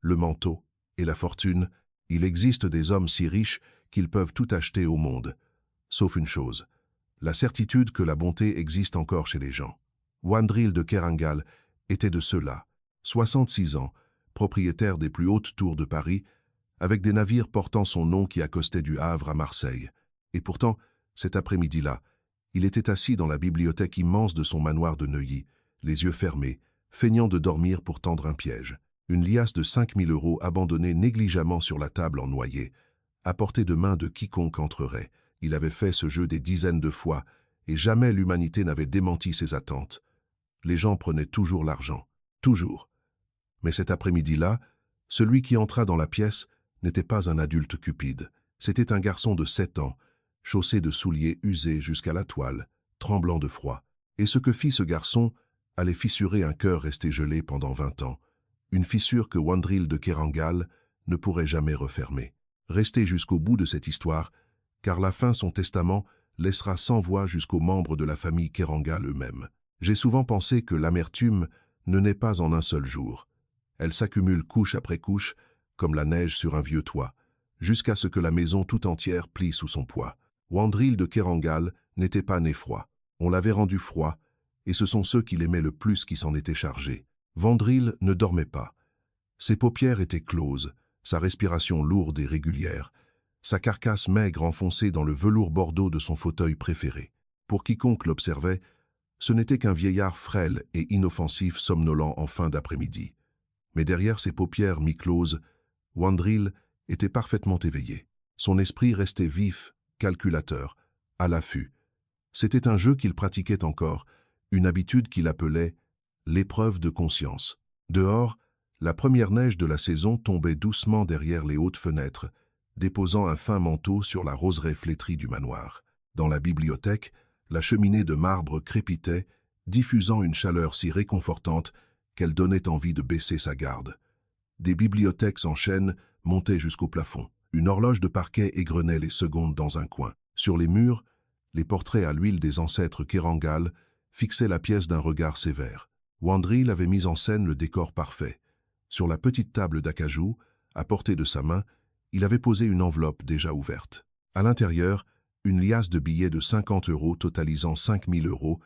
le manteau et la fortune, il existe des hommes si riches qu'ils peuvent tout acheter au monde. Sauf une chose, la certitude que la bonté existe encore chez les gens. Wandril de Kerangal était de ceux-là, 66 ans, propriétaire des plus hautes tours de Paris, avec des navires portant son nom qui accostaient du Havre à Marseille. Et pourtant, cet après-midi-là, il était assis dans la bibliothèque immense de son manoir de Neuilly, les yeux fermés, feignant de dormir pour tendre un piège. Une liasse de 5 000 € abandonnée négligemment sur la table en noyer, à portée de main de quiconque entrerait. Il avait fait ce jeu des dizaines de fois, et jamais l'humanité n'avait démenti ses attentes. Les gens prenaient toujours l'argent, toujours. Mais cet après-midi-là, celui qui entra dans la pièce n'était pas un adulte cupide. C'était un garçon de 7 ans, chaussé de souliers usés jusqu'à la toile, tremblant de froid. Et ce que fit ce garçon allait fissurer un cœur resté gelé pendant 20 ans, une fissure que Wandril de Kerangal ne pourrait jamais refermer. Restez jusqu'au bout de cette histoire, car la fin son testament laissera sans voix jusqu'aux membres de la famille Kerangal eux-mêmes. J'ai souvent pensé que l'amertume ne naît pas en un seul jour. Elle s'accumule couche après couche, comme la neige sur un vieux toit, jusqu'à ce que la maison tout entière plie sous son poids. Wandril de Kerangal n'était pas né froid. On l'avait rendu froid, et ce sont ceux qui l'aimaient le plus qui s'en étaient chargés. Wandril ne dormait pas. Ses paupières étaient closes, sa respiration lourde et régulière, sa carcasse maigre enfoncée dans le velours bordeaux de son fauteuil préféré. Pour quiconque l'observait, ce n'était qu'un vieillard frêle et inoffensif somnolent en fin d'après-midi. Mais derrière ses paupières mi-closes, Wandril était parfaitement éveillé. Son esprit restait vif, calculateur, à l'affût. C'était un jeu qu'il pratiquait encore, une habitude qu'il appelait l'épreuve de conscience. Dehors, la première neige de la saison tombait doucement derrière les hautes fenêtres, déposant un fin manteau sur la roseraie flétrie du manoir. Dans la bibliothèque, la cheminée de marbre crépitait, diffusant une chaleur si réconfortante qu'elle donnait envie de baisser sa garde. Des bibliothèques en chêne montaient jusqu'au plafond. Une horloge de parquet égrenait les secondes dans un coin. Sur les murs, les portraits à l'huile des ancêtres Kerangal fixaient la pièce d'un regard sévère. Wandril avait mis en scène le décor parfait. Sur la petite table d'acajou, à portée de sa main, il avait posé une enveloppe déjà ouverte. À l'intérieur, une liasse de billets de 50 € totalisant 5 000 €,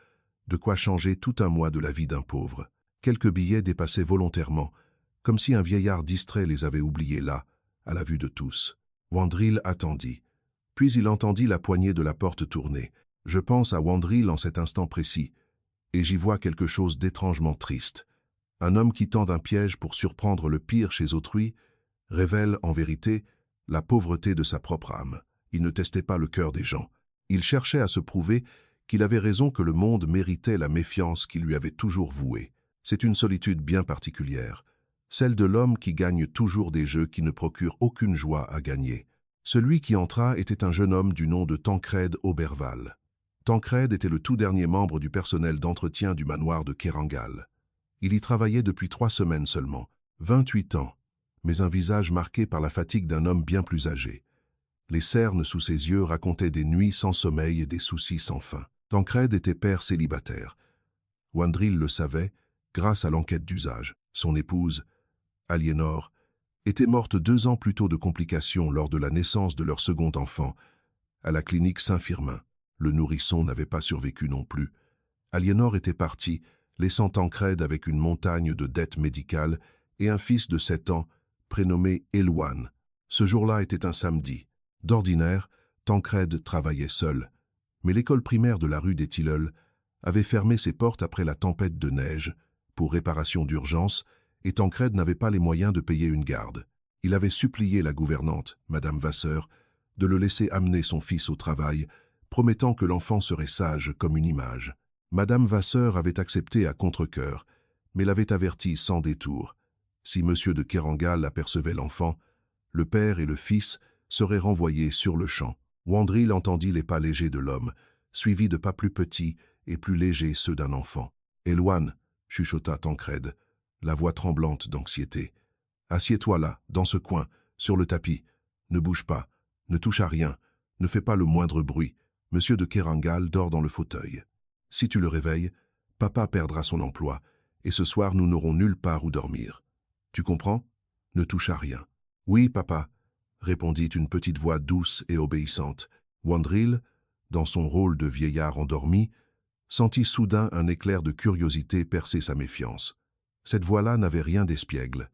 de quoi changer tout un mois de la vie d'un pauvre. Quelques billets dépassaient volontairement, comme si un vieillard distrait les avait oubliés là, à la vue de tous. Wandril attendit. Puis il entendit la poignée de la porte tourner. Je pense à Wandril en cet instant précis, et j'y vois quelque chose d'étrangement triste. Un homme qui tend un piège pour surprendre le pire chez autrui révèle, en vérité, la pauvreté de sa propre âme. Il ne testait pas le cœur des gens. Il cherchait à se prouver qu'il avait raison, que le monde méritait la méfiance qu'il lui avait toujours vouée. C'est une solitude bien particulière, celle de l'homme qui gagne toujours des jeux qui ne procurent aucune joie à gagner. Celui qui entra était un jeune homme du nom de Tancrède Auberval. Tancrède était le tout dernier membre du personnel d'entretien du manoir de Kerangal. Il y travaillait depuis 3 semaines seulement, 28 ans, mais un visage marqué par la fatigue d'un homme bien plus âgé. Les cernes sous ses yeux racontaient des nuits sans sommeil et des soucis sans fin. Tancrède était père célibataire. Wandril le savait, grâce à l'enquête d'usage. Son épouse, Aliénor, était morte 2 ans plus tôt de complications lors de la naissance de leur second enfant, à la clinique Saint-Firmin. Le nourrisson n'avait pas survécu non plus. Aliénor était partie, laissant Tancrède avec une montagne de dettes médicales et un fils de 7 ans, prénommé Éloine. Ce jour-là était un samedi. D'ordinaire, Tancrède travaillait seul, mais l'école primaire de la rue des Tilleuls avait fermé ses portes après la tempête de neige, pour réparation d'urgence, et Tancrède n'avait pas les moyens de payer une garde. Il avait supplié la gouvernante, Madame Vasseur, de le laisser amener son fils au travail, promettant que l'enfant serait sage comme une image. Madame Vasseur avait accepté à contre-cœur, mais l'avait averti sans détour. Si Monsieur de Kerangal apercevait l'enfant, le père et le fils seraient renvoyés sur le champ. Wandril entendit les pas légers de l'homme, suivis de pas plus petits et plus légers ceux d'un enfant. « Éloine » chuchota Tancrède, la voix tremblante d'anxiété. « Assieds-toi là, dans ce coin, sur le tapis. Ne bouge pas, ne touche à rien, ne fais pas le moindre bruit. Monsieur de Kerangal dort dans le fauteuil. Si tu le réveilles, papa perdra son emploi, et ce soir nous n'aurons nulle part où dormir. Tu comprends ? ne touche à rien. « Oui, papa », répondit une petite voix douce et obéissante. Wandril, dans son rôle de vieillard endormi, sentit soudain un éclair de curiosité percer sa méfiance. Cette voix-là n'avait rien d'espiègle.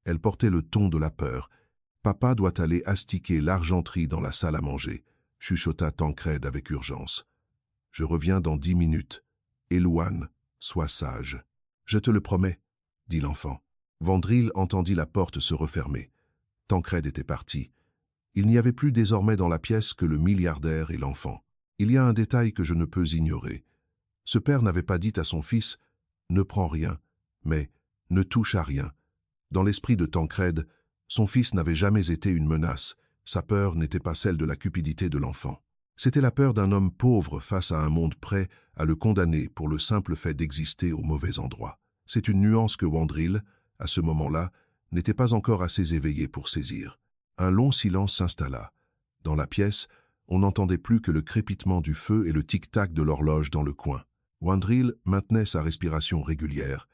Elle portait le ton de la peur. « Papa doit aller astiquer l'argenterie dans la salle à manger », chuchota Tancrède avec urgence. « Je reviens dans 10 minutes. Elouane, sois sage. »« Je te le promets, » dit l'enfant. Wandril entendit la porte se refermer. Tancrède était parti. Il n'y avait plus désormais dans la pièce que le milliardaire et l'enfant. Il y a un détail que je ne peux ignorer. Ce père n'avait pas dit à son fils « Ne prends rien », mais « Ne touche à rien ». Dans l'esprit de Tancrède, son fils n'avait jamais été une menace. Sa peur n'était pas celle de la cupidité de l'enfant. C'était la peur d'un homme pauvre face à un monde prêt à le condamner pour le simple fait d'exister au mauvais endroit. C'est une nuance que Wandril, à ce moment-là, n'était pas encore assez éveillé pour saisir. Un long silence s'installa. Dans la pièce, on n'entendait plus que le crépitement du feu et le tic-tac de l'horloge dans le coin. Wandril maintenait sa respiration régulière,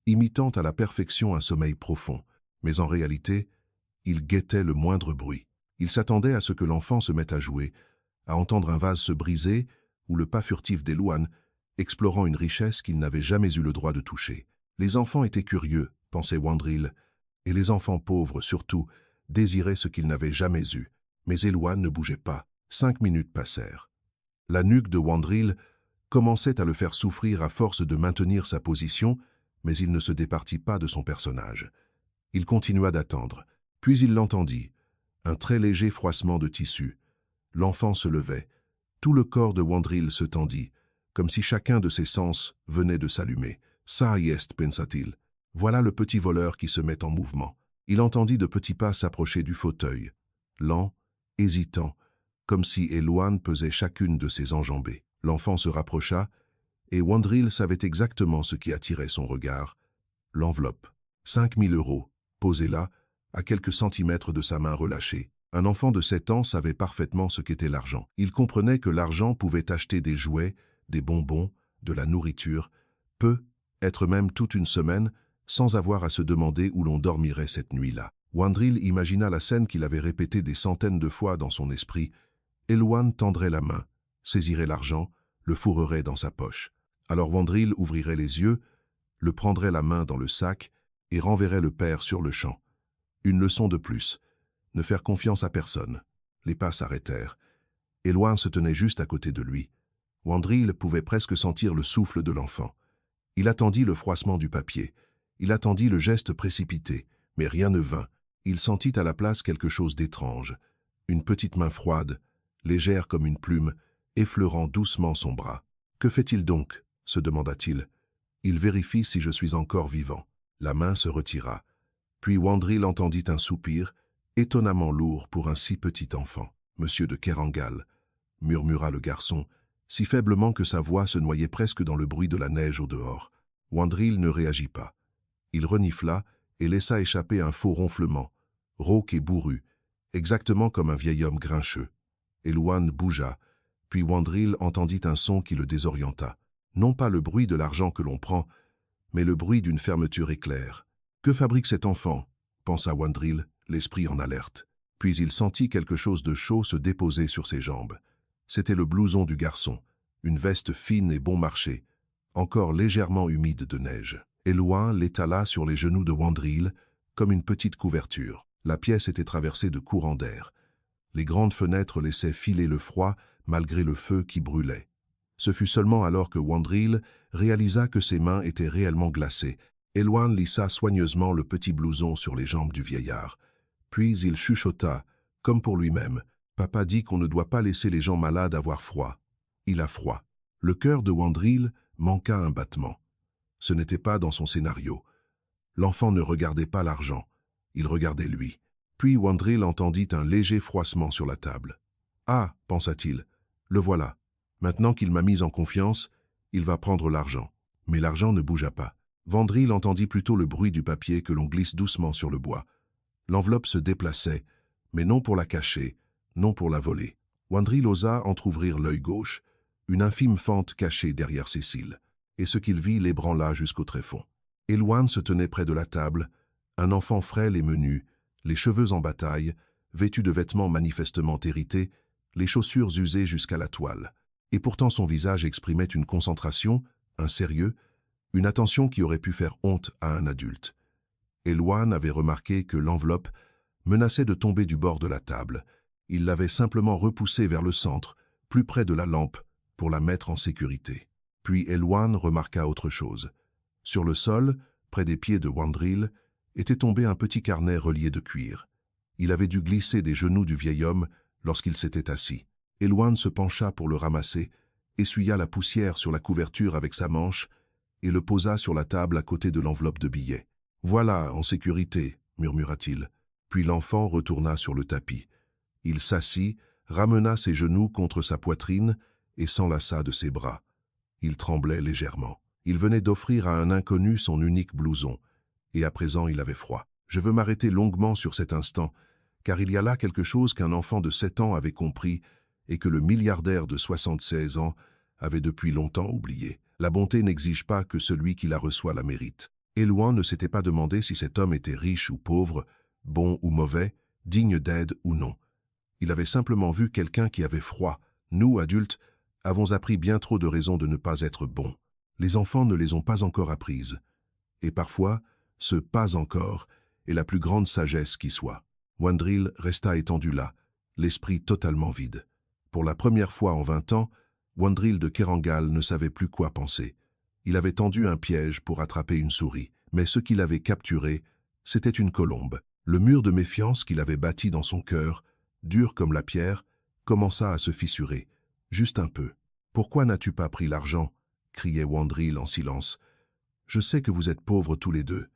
imitant à la perfection un sommeil profond, mais en réalité, il guettait le moindre bruit. Il s'attendait à ce que l'enfant se mette à jouer, à entendre un vase se briser ou le pas furtif d'Elouane, explorant une richesse qu'il n'avait jamais eu le droit de toucher. Les enfants étaient curieux, pensait Wandril, et les enfants pauvres, surtout, désiraient ce qu'ils n'avaient jamais eu. Mais Elouane ne bougeait pas. 5 minutes passèrent. La nuque de Wandril commençait à le faire souffrir à force de maintenir sa position, mais il ne se départit pas de son personnage. Il continua d'attendre, puis il l'entendit. Un très léger froissement de tissu. L'enfant se levait. Tout le corps de Wandril se tendit, comme si chacun de ses sens venait de s'allumer. « Ça y est, pensa-t-il. Voilà le petit voleur qui se met en mouvement. » Il entendit de petits pas s'approcher du fauteuil, lent, hésitant, comme si Elouane pesait chacune de ses enjambées. L'enfant se rapprocha, et Wandril savait exactement ce qui attirait son regard. L'enveloppe. 5 000 €, posée là, à quelques centimètres de sa main relâchée. Un enfant de 7 ans savait parfaitement ce qu'était l'argent. Il comprenait que l'argent pouvait acheter des jouets, des bonbons, de la nourriture, être même toute une semaine, sans avoir à se demander où l'on dormirait cette nuit-là. Wandril imagina la scène qu'il avait répétée des centaines de fois dans son esprit. Elouane tendrait la main, saisirait l'argent, le fourrerait dans sa poche. Alors Wandril ouvrirait les yeux, le prendrait la main dans le sac et renverrait le père sur le champ. Une leçon de plus. Ne faire confiance à personne. Les pas s'arrêtèrent. Elouane se tenait juste à côté de lui. Wandril pouvait presque sentir le souffle de l'enfant. Il attendit le froissement du papier. Il attendit le geste précipité, mais rien ne vint. Il sentit à la place quelque chose d'étrange. Une petite main froide, légère comme une plume, effleurant doucement son bras. « Que fait-il donc » se demanda-t-il. « Il vérifie si je suis encore vivant. » La main se retira. Puis Wandril entendit un soupir, étonnamment lourd pour un si petit enfant. « Monsieur de Kerangal » murmura le garçon, si faiblement que sa voix se noyait presque dans le bruit de la neige au dehors. Wandril ne réagit pas. Il renifla et laissa échapper un faux ronflement, rauque et bourru, exactement comme un vieil homme grincheux. Elouane bougea, puis Wandril entendit un son qui le désorienta. Non pas le bruit de l'argent que l'on prend, mais le bruit d'une fermeture éclair. « Que fabrique cet enfant » pensa Wandril, l'esprit en alerte. Puis il sentit quelque chose de chaud se déposer sur ses jambes. C'était le blouson du garçon, une veste fine et bon marché, encore légèrement humide de neige. Elouane l'étala sur les genoux de Wandril, comme une petite couverture. La pièce était traversée de courants d'air. Les grandes fenêtres laissaient filer le froid malgré le feu qui brûlait. Ce fut seulement alors que Wandril réalisa que ses mains étaient réellement glacées. Elouane lissa soigneusement le petit blouson sur les jambes du vieillard. Puis il chuchota, comme pour lui-même. « Papa dit qu'on ne doit pas laisser les gens malades avoir froid. Il a froid. » Le cœur de Wandril manqua un battement. Ce n'était pas dans son scénario. L'enfant ne regardait pas l'argent. Il regardait lui. Puis Wandril entendit un léger froissement sur la table. « Ah, pensa-t-il, le voilà. Maintenant qu'il m'a mis en confiance, il va prendre l'argent. » Mais l'argent ne bougea pas. Wandril entendit plutôt le bruit du papier que l'on glisse doucement sur le bois. L'enveloppe se déplaçait, mais non pour la cacher, non pour la voler. Wandril osa entr'ouvrir l'œil gauche, une infime fente cachée derrière ses cils, et ce qu'il vit l'ébranla jusqu'au tréfonds. Elouane se tenait près de la table, Un enfant frêle et menu, les cheveux en bataille, vêtu de vêtements manifestement hérités, les chaussures usées jusqu'à la toile. Et pourtant son visage exprimait une concentration, un sérieux, une attention qui aurait pu faire honte à un adulte. Elouane avait remarqué que l'enveloppe menaçait de tomber du bord de la table. Il l'avait simplement repoussée vers le centre, plus près de la lampe, pour la mettre en sécurité. Puis Elouane remarqua autre chose. Sur le sol, près des pieds de Wandril, était tombé un petit carnet relié de cuir. Il avait dû glisser des genoux du vieil homme lorsqu'il s'était assis. Elouane se pencha pour le ramasser, essuya la poussière sur la couverture avec sa manche et le posa sur la table à côté de l'enveloppe de billets. « Voilà, en sécurité », murmura-t-il. Puis l'enfant retourna sur le tapis. Il s'assit, ramena ses genoux contre sa poitrine et s'enlaça de ses bras. Il tremblait légèrement. Il venait d'offrir à un inconnu son unique blouson, et à présent il avait froid. Je veux m'arrêter longuement sur cet instant, car il y a là quelque chose qu'un enfant de 7 ans avait compris et que le milliardaire de 76 ans avait depuis longtemps oublié. La bonté n'exige pas que celui qui la reçoit la mérite. Elouane ne s'était pas demandé si cet homme était riche ou pauvre, bon ou mauvais, digne d'aide ou non. Il avait simplement vu quelqu'un qui avait froid. Nous, adultes, avons appris bien trop de raisons de ne pas être bons. Les enfants ne les ont pas encore apprises. Et parfois, ce « pas encore » est la plus grande sagesse qui soit. Wandril resta étendu là, l'esprit totalement vide. Pour la première fois en 20 ans, Wandril de Kerangal ne savait plus quoi penser. Il avait tendu un piège pour attraper une souris, mais ce qu'il avait capturé, c'était une colombe. Le mur de méfiance qu'il avait bâti dans son cœur, dur comme la pierre, commença à se fissurer, juste un peu. « Pourquoi n'as-tu pas pris l'argent » criait Wandril en silence. « Je sais que vous êtes pauvres tous les deux.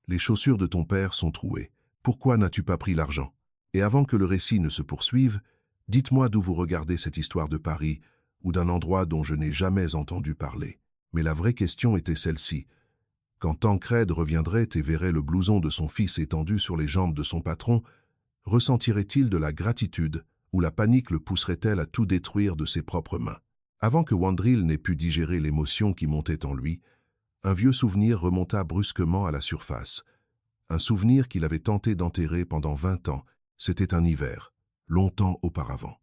Les chaussures de ton père sont trouées. Pourquoi n'as-tu pas pris l'argent? Et avant que le récit ne se poursuive, dites-moi d'où vous regardez cette histoire de Paris, ou d'un endroit dont je n'ai jamais entendu parler. » Mais la vraie question était celle-ci. Quand Tancrède reviendrait et verrait le blouson de son fils étendu sur les jambes de son patron, ressentirait-il de la gratitude ou la panique le pousserait-elle à tout détruire de ses propres mains? Avant que Wandril n'ait pu digérer l'émotion qui montait en lui, un vieux souvenir remonta brusquement à la surface. Un souvenir qu'il avait tenté d'enterrer pendant 20 ans. C'était un hiver, longtemps auparavant.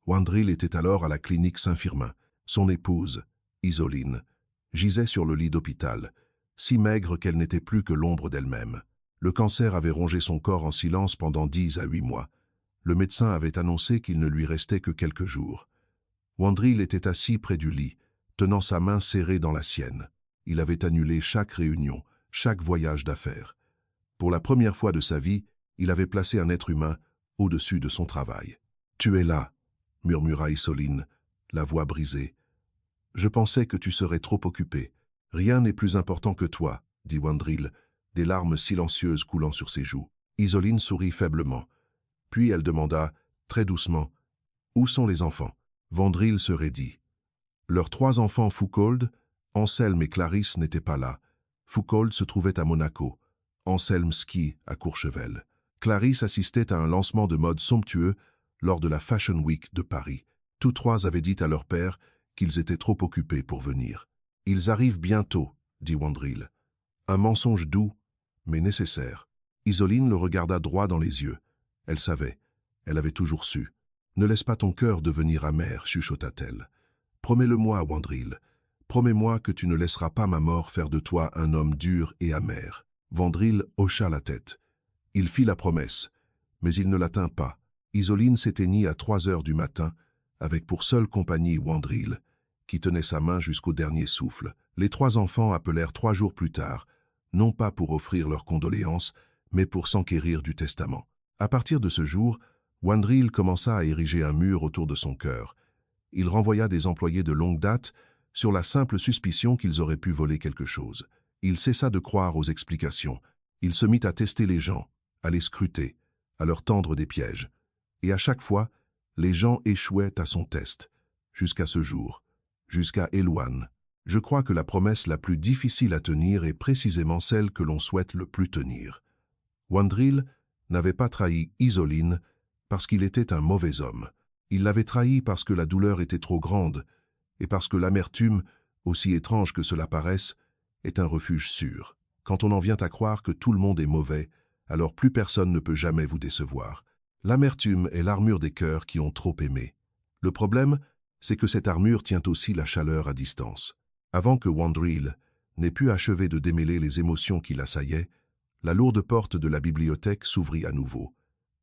Wandril était alors à la clinique Saint-Firmin. Son épouse, Isoline, gisait sur le lit d'hôpital, si maigre qu'elle n'était plus que l'ombre d'elle-même. Le cancer avait rongé son corps en silence pendant 10 à 8 mois. Le médecin avait annoncé qu'il ne lui restait que quelques jours. Wandril était assis près du lit, tenant sa main serrée dans la sienne. Il avait annulé chaque réunion, chaque voyage d'affaires. Pour la première fois de sa vie, il avait placé un être humain au-dessus de son travail. « Tu es là », murmura Isoline, la voix brisée. « Je pensais que tu serais trop occupé. Rien n'est plus important que toi, » dit Wandril, des larmes silencieuses coulant sur ses joues. Isoline sourit faiblement. Puis elle demanda, très doucement, « Où sont les enfants ?» Wandril se raidit. Leurs 3 enfants Foucauld, Anselme et Clarisse n'étaient pas là. Foucauld se trouvait à Monaco. Anselme skie à Courchevel. Clarisse assistait à un lancement de mode somptueux lors de la Fashion Week de Paris. Tous 3 avaient dit à leur père qu'ils étaient trop occupés pour venir. « Ils arrivent bientôt », dit Wandril. Un mensonge doux, mais nécessaire. Isoline le regarda droit dans les yeux. Elle savait. Elle avait toujours su. « Ne laisse pas ton cœur devenir amer, chuchota-t-elle. Promets-le-moi, Wandril. Promets-moi que tu ne laisseras pas ma mort faire de toi un homme dur et amer. » Wandril hocha la tête. Il fit la promesse, mais il ne la tint pas. Isoline s'éteignit à 3 heures du matin, avec pour seule compagnie Wandril, qui tenait sa main jusqu'au dernier souffle. Les 3 enfants appelèrent 3 jours plus tard, non pas pour offrir leurs condoléances, mais pour s'enquérir du testament. À partir de ce jour, Wandril commença à ériger un mur autour de son cœur. Il renvoya des employés de longue date sur la simple suspicion qu'ils auraient pu voler quelque chose. Il cessa de croire aux explications. Il se mit à tester les gens, à les scruter, à leur tendre des pièges. Et à chaque fois, les gens échouaient à son test, jusqu'à ce jour, jusqu'à Elouane. Je crois que la promesse la plus difficile à tenir est précisément celle que l'on souhaite le plus tenir. Wandril n'avait pas trahi Isoline parce qu'il était un mauvais homme. Il l'avait trahi parce que la douleur était trop grande et parce que l'amertume, aussi étrange que cela paraisse, est un refuge sûr. Quand on en vient à croire que tout le monde est mauvais, alors plus personne ne peut jamais vous décevoir. L'amertume est l'armure des cœurs qui ont trop aimé. Le problème, c'est que cette armure tient aussi la chaleur à distance. Avant que Wandril n'ait pu achever de démêler les émotions qui l'assaillaient, la lourde porte de la bibliothèque s'ouvrit à nouveau.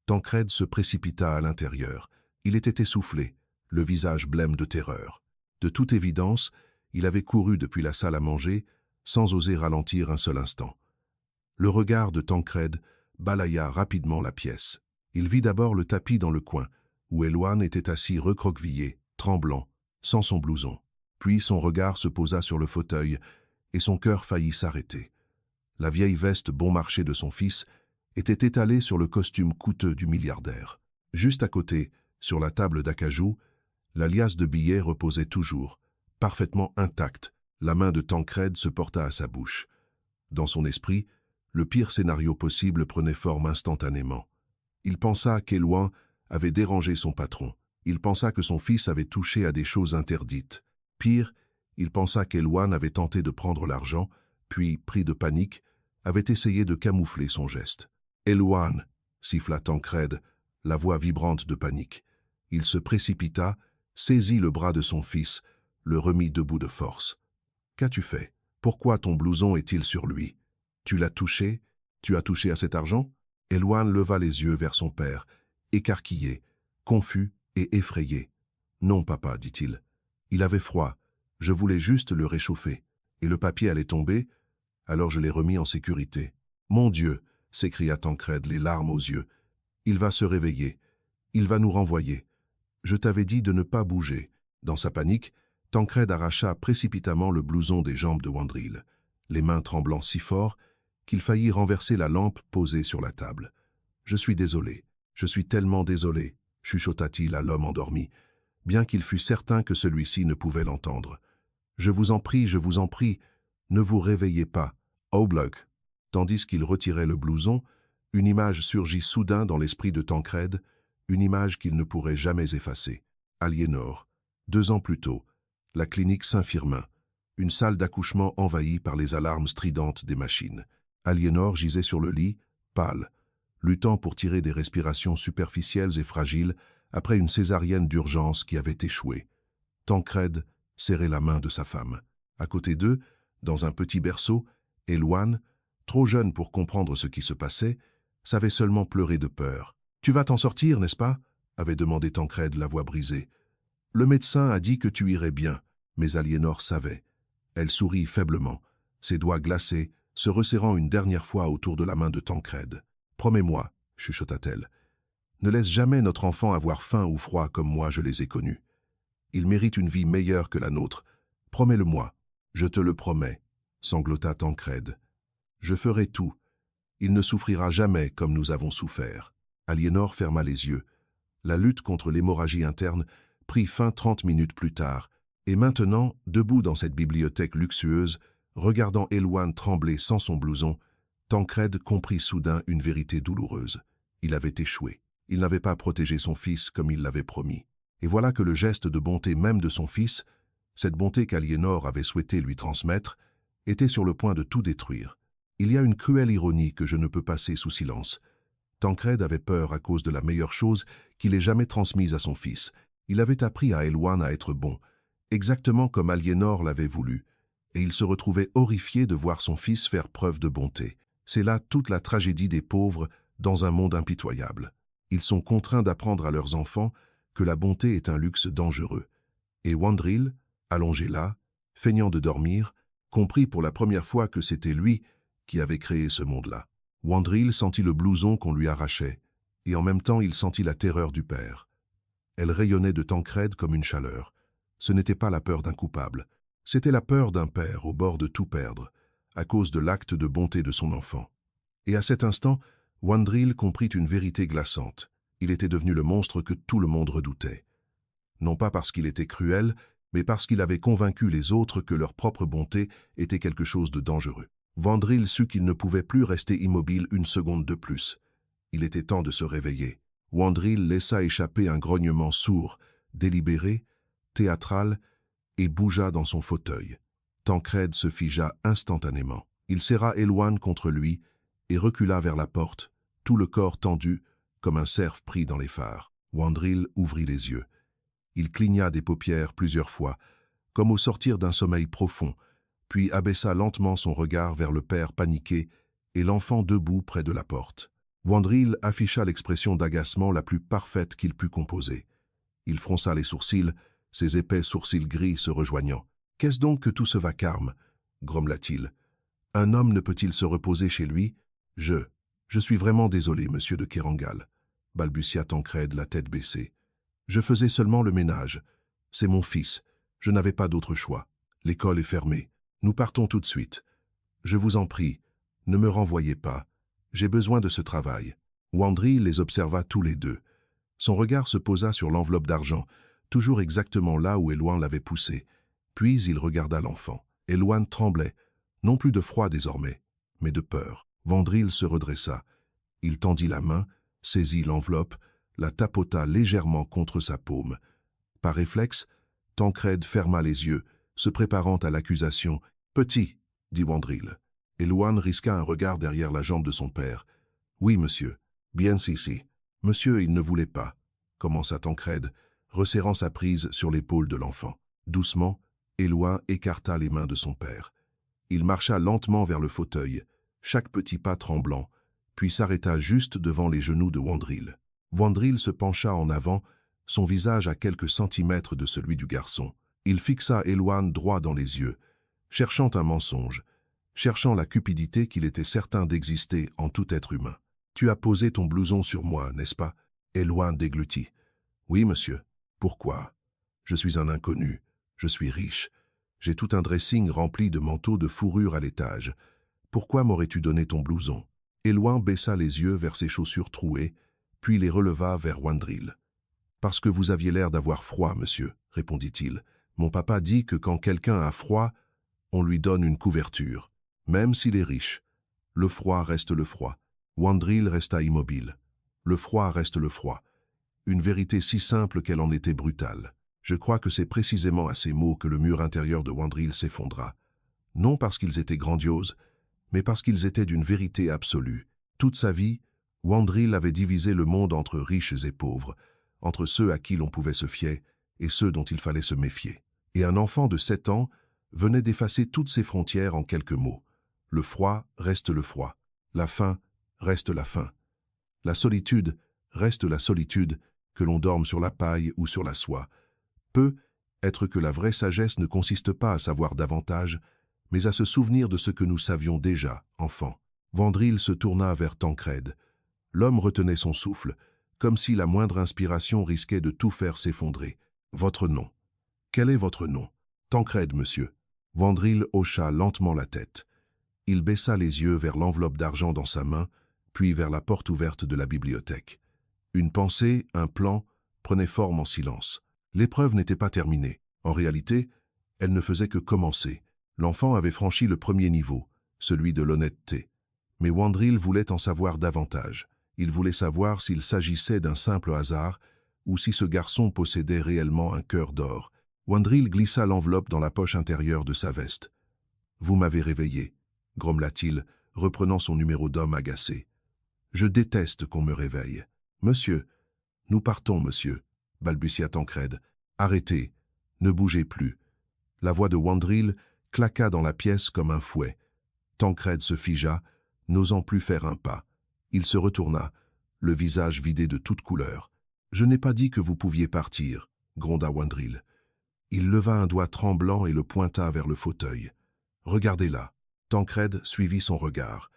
Tancrède se précipita à l'intérieur. Il était essoufflé, le visage blême de terreur. De toute évidence, il avait couru depuis la salle à manger, sans oser ralentir un seul instant. Le regard de Tancrède balaya rapidement la pièce. Il vit d'abord le tapis dans le coin, où Elouane était assis recroquevillé, tremblant, sans son blouson. Puis son regard se posa sur le fauteuil, et son cœur faillit s'arrêter. La vieille veste bon marché de son fils était étalée sur le costume coûteux du milliardaire. Juste à côté, sur la table d'acajou, la liasse de billets reposait toujours, parfaitement intacte. La main de Tancrède se porta à sa bouche. Dans son esprit, le pire scénario possible prenait forme instantanément. Il pensa qu'Elouane avait dérangé son patron. Il pensa que son fils avait touché à des choses interdites. Pire, il pensa qu'Elouane avait tenté de prendre l'argent, puis, pris de panique, avait essayé de camoufler son geste. « Elouane !» siffla Tancrède, la voix vibrante de panique. Il se précipita, saisit le bras de son fils, le remit debout de force. « Qu'as-tu fait? Pourquoi ton blouson est-il sur lui? Tu l'as touché? Tu as touché à cet argent ?» Elouane leva les yeux vers son père, écarquillé, confus et effrayé. « Non, papa, dit-il. Il avait froid. Je voulais juste le réchauffer. Et le papier allait tomber, alors je l'ai remis en sécurité. »« Mon Dieu !» s'écria Tancrède, les larmes aux yeux. « Il va se réveiller. Il va nous renvoyer. Je t'avais dit de ne pas bouger. » Dans sa panique, Tancrède arracha précipitamment le blouson des jambes de Wandril, les mains tremblant si fort qu'il faillit renverser la lampe posée sur la table. « Je suis désolé. Je suis tellement désolé, » chuchota-t-il à l'homme endormi, bien qu'il fût certain que celui-ci ne pouvait l'entendre. « Je vous en prie, ne vous réveillez pas. Oblug !» Tandis qu'il retirait le blouson, une image surgit soudain dans l'esprit de Tancrède, une image qu'il ne pourrait jamais effacer. Aliénor, 2 ans plus tôt, la clinique Saint-Firmin, une salle d'accouchement envahie par les alarmes stridentes des machines. Aliénor gisait sur le lit, pâle, luttant pour tirer des respirations superficielles et fragiles après une césarienne d'urgence qui avait échoué. Tancrède serrait la main de sa femme. À côté d'eux, dans un petit berceau, Elouane, trop jeune pour comprendre ce qui se passait, savait seulement pleurer de peur. « Tu vas t'en sortir, n'est-ce pas ?» avait demandé Tancrède, la voix brisée. « Le médecin a dit que tu irais bien. » Mais Aliénor savait. Elle sourit faiblement, ses doigts glacés, se resserrant une dernière fois autour de la main de Tancrède. « Promets-moi, » chuchota-t-elle. « Ne laisse jamais notre enfant avoir faim ou froid comme moi je les ai connus. Il mérite une vie meilleure que la nôtre. Promets-le-moi. »« Je te le promets, » sanglota Tancrède. « Je ferai tout. Il ne souffrira jamais comme nous avons souffert. » Aliénor ferma les yeux. La lutte contre l'hémorragie interne prit fin 30 minutes plus tard, et maintenant, debout dans cette bibliothèque luxueuse, regardant Elouane trembler sans son blouson, Tancrède comprit soudain une vérité douloureuse. Il avait échoué. Il n'avait pas protégé son fils comme il l'avait promis. Et voilà que le geste de bonté même de son fils, cette bonté qu'Aliénor avait souhaité lui transmettre, était sur le point de tout détruire. Il y a une cruelle ironie que je ne peux passer sous silence. Tancrède avait peur à cause de la meilleure chose qu'il ait jamais transmise à son fils. Il avait appris à Elouane à être bon, exactement comme Aliénor l'avait voulu, et il se retrouvait horrifié de voir son fils faire preuve de bonté. C'est là toute la tragédie des pauvres dans un monde impitoyable. Ils sont contraints d'apprendre à leurs enfants que la bonté est un luxe dangereux. Et Wandril, allongé là, feignant de dormir, comprit pour la première fois que c'était lui qui avait créé ce monde-là. Wandril sentit le blouson qu'on lui arrachait, et en même temps il sentit la terreur du père. Elle rayonnait de Tancrède comme une chaleur. Ce n'était pas la peur d'un coupable, c'était la peur d'un père au bord de tout perdre, à cause de l'acte de bonté de son enfant. Et à cet instant, Wandril comprit une vérité glaçante. Il était devenu le monstre que tout le monde redoutait. Non pas parce qu'il était cruel, mais parce qu'il avait convaincu les autres que leur propre bonté était quelque chose de dangereux. Wandril sut qu'il ne pouvait plus rester immobile une seconde de plus. Il était temps de se réveiller. Wandril laissa échapper un grognement sourd, délibéré, théâtral, et bougea dans son fauteuil. Tancrède se figea instantanément. Il serra Elouane contre lui et recula vers la porte, tout le corps tendu, comme un cerf pris dans les phares. Wandril ouvrit les yeux. Il cligna des paupières plusieurs fois, comme au sortir d'un sommeil profond, puis abaissa lentement son regard vers le père paniqué et l'enfant debout près de la porte. Wandril afficha l'expression d'agacement la plus parfaite qu'il put composer. Il fronça les sourcils, ses épais sourcils gris se rejoignant. « Qu'est-ce donc que tout ce vacarme » grommela-t-il. « Un homme ne peut-il se reposer chez lui ? Je suis vraiment désolé, monsieur de Kerangal, balbutia Tancrède, la tête baissée. Je faisais seulement le ménage. C'est mon fils. Je n'avais pas d'autre choix. L'école est fermée. Nous partons tout de suite. Je vous en prie, ne me renvoyez pas. J'ai besoin de ce travail. » Wandril les observa tous les deux. Son regard se posa sur l'enveloppe d'argent, toujours exactement là où Elouan l'avait poussé. Puis il regarda l'enfant. Elouan tremblait, non plus de froid désormais, mais de peur. Wandril se redressa. Il tendit la main, saisit l'enveloppe, la tapota légèrement contre sa paume. Par réflexe, Tancrède ferma les yeux, se préparant à l'accusation. « Petit !» dit Wandril. Elouan risqua un regard derrière la jambe de son père. « Oui, monsieur. Bien si. Monsieur, il ne voulait pas, » commença Tancrède, resserrant sa prise sur l'épaule de l'enfant. Doucement, Elouan écarta les mains de son père. Il marcha lentement vers le fauteuil, chaque petit pas tremblant, puis s'arrêta juste devant les genoux de Wandril. Wandril se pencha en avant, son visage à quelques centimètres de celui du garçon. Il fixa Elouan droit dans les yeux, cherchant un mensonge, cherchant la cupidité qu'il était certain d'exister en tout être humain. « Tu as posé ton blouson sur moi, n'est-ce pas » Elouan déglutit. « Oui, monsieur. Pourquoi ? Je suis un inconnu. Je suis riche. J'ai tout un dressing rempli de manteaux de fourrure à l'étage. Pourquoi m'aurais-tu donné ton blouson » Elouan baissa les yeux vers ses chaussures trouées, puis les releva vers Wandril. « Parce que vous aviez l'air d'avoir froid, monsieur, » répondit-il. « Mon papa dit que quand quelqu'un a froid, on lui donne une couverture, même s'il est riche. Le froid reste le froid. » Wandril resta immobile. Le froid reste le froid. Une vérité si simple qu'elle en était brutale. Je crois que c'est précisément à ces mots que le mur intérieur de Wandril s'effondra. Non parce qu'ils étaient grandioses, mais parce qu'ils étaient d'une vérité absolue. Toute sa vie, Wandril avait divisé le monde entre riches et pauvres, entre ceux à qui l'on pouvait se fier et ceux dont il fallait se méfier. Et un enfant de 7 ans venait d'effacer toutes ces frontières en quelques mots. Le froid reste le froid. La faim reste la faim. La solitude reste la solitude, que l'on dorme sur la paille ou sur la soie. Peut être que la vraie sagesse ne consiste pas à savoir davantage, mais à se souvenir de ce que nous savions déjà, enfant. Wandril se tourna vers Tancrède. L'homme retenait son souffle, comme si la moindre inspiration risquait de tout faire s'effondrer. « Votre nom. Quel est votre nom ?»« Tancrède, monsieur. » Wandril hocha lentement la tête. Il baissa les yeux vers l'enveloppe d'argent dans sa main, puis vers la porte ouverte de la bibliothèque. Une pensée, un plan, prenaient forme en silence. L'épreuve n'était pas terminée. En réalité, elle ne faisait que commencer. L'enfant avait franchi le premier niveau, celui de l'honnêteté. Mais Wandril voulait en savoir davantage. Il voulait savoir s'il s'agissait d'un simple hasard ou si ce garçon possédait réellement un cœur d'or. Wandril glissa l'enveloppe dans la poche intérieure de sa veste. « Vous m'avez réveillé » grommela-t-il, reprenant son numéro d'homme agacé. « Je déteste qu'on me réveille. »« Monsieur, nous partons, monsieur, » balbutia Tancrède. « Arrêtez, ne bougez plus. » La voix de Wandril claqua dans la pièce comme un fouet. Tancrède se figea, n'osant plus faire un pas. Il se retourna, le visage vidé de toute couleur. « Je n'ai pas dit que vous pouviez partir, » gronda Wandril. Il leva un doigt tremblant et le pointa vers le fauteuil. « Regardez là. » Tancrède suivit son regard.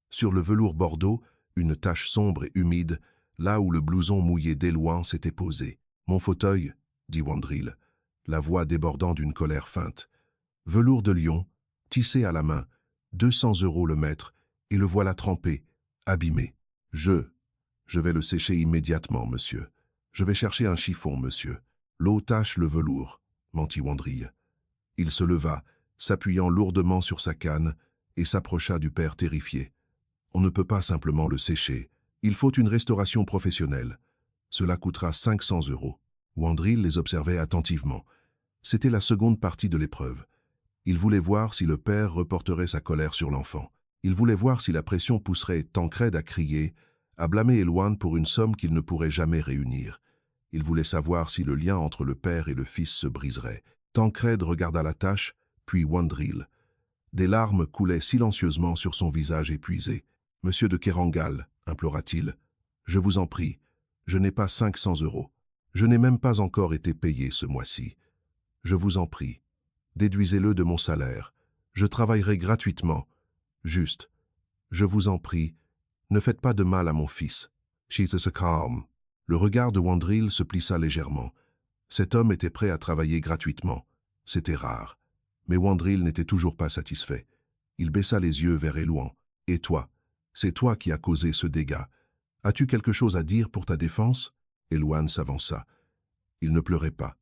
Sur le velours bordeaux, une tache sombre et humide, là où le blouson mouillé d'Elouan s'était posé. « Mon fauteuil, » dit Wandril, la voix débordant d'une colère feinte. « Velours de Lyon, tissé à la main, 200 € le mètre, et le voilà trempé, abîmé. Je vais le sécher immédiatement, monsieur. Je vais chercher un chiffon, monsieur. L'eau tache le velours, » mentit Wandril. Il se leva, s'appuyant lourdement sur sa canne, et s'approcha du père terrifié. « On ne peut pas simplement le sécher. Il faut une restauration professionnelle. Cela coûtera 500 €. Wandril les observait attentivement. C'était la seconde partie de l'épreuve. Il voulait voir si le père reporterait sa colère sur l'enfant. Il voulait voir si la pression pousserait Tancrède à crier, à blâmer Éloine pour une somme qu'ils ne pourraient jamais réunir. Il voulait savoir si le lien entre le père et le fils se briserait. Tancrède regarda la tâche, puis Wandril. Des larmes coulaient silencieusement sur son visage épuisé. « Monsieur de Kerangal, implora-t-il, je vous en prie, je n'ai pas 500 €. Je n'ai même pas encore été payé ce mois-ci. Je vous en prie, déduisez-le de mon salaire. Je travaillerai gratuitement. Juste, je vous en prie, ne faites pas de mal à mon fils. » She's a calm. Le regard de Wandril se plissa légèrement. Cet homme était prêt à travailler gratuitement. C'était rare. Mais Wandril n'était toujours pas satisfait. Il baissa les yeux vers Éloine. « Et toi? C'est toi qui as causé ce dégât. As-tu quelque chose à dire pour ta défense ?» Éloine s'avança. Il ne pleurait pas.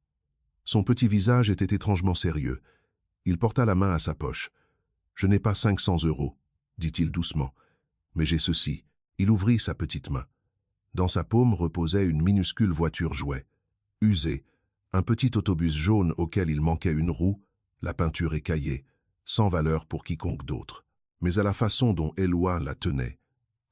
Son petit visage était étrangement sérieux. Il porta la main à sa poche. « Je n'ai pas 500 €, dit-il doucement. Mais j'ai ceci. » Il ouvrit sa petite main. Dans sa paume reposait une minuscule voiture jouet. Usée, un petit autobus jaune auquel il manquait une roue, la peinture écaillée, sans valeur pour quiconque d'autre. Mais à la façon dont Éloine la tenait,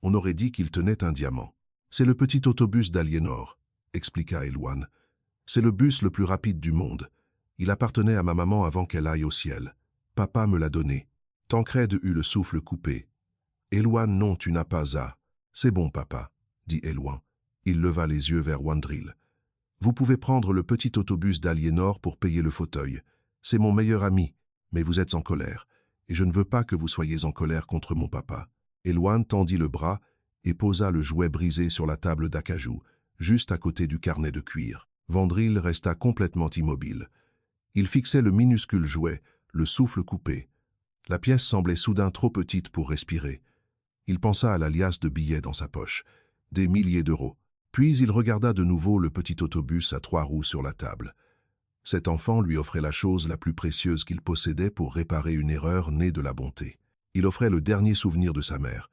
on aurait dit qu'il tenait un diamant. « C'est le petit autobus d'Aliénor, » expliqua Éloine. « C'est le bus le plus rapide du monde. Il appartenait à ma maman avant qu'elle aille au ciel. Papa me l'a donné. » Tancrède eut le souffle coupé. « Éloine, non, tu n'as pas à. »« C'est bon, papa, » dit Éloine. Il leva les yeux vers Wandril. « Vous pouvez prendre le petit autobus d'Aliénor pour payer le fauteuil. C'est mon meilleur ami, mais vous êtes en colère, et je ne veux pas que vous soyez en colère contre mon papa. » Éloine tendit le bras et posa le jouet brisé sur la table d'acajou, juste à côté du carnet de cuir. Wandril resta complètement immobile. Il fixait le minuscule jouet, le souffle coupé. La pièce semblait soudain trop petite pour respirer. Il pensa à la liasse de billets dans sa poche, des milliers d'euros. Puis il regarda de nouveau le petit autobus à 3 roues sur la table. Cet enfant lui offrait la chose la plus précieuse qu'il possédait pour réparer une erreur née de la bonté. Il offrait le dernier souvenir de sa mère,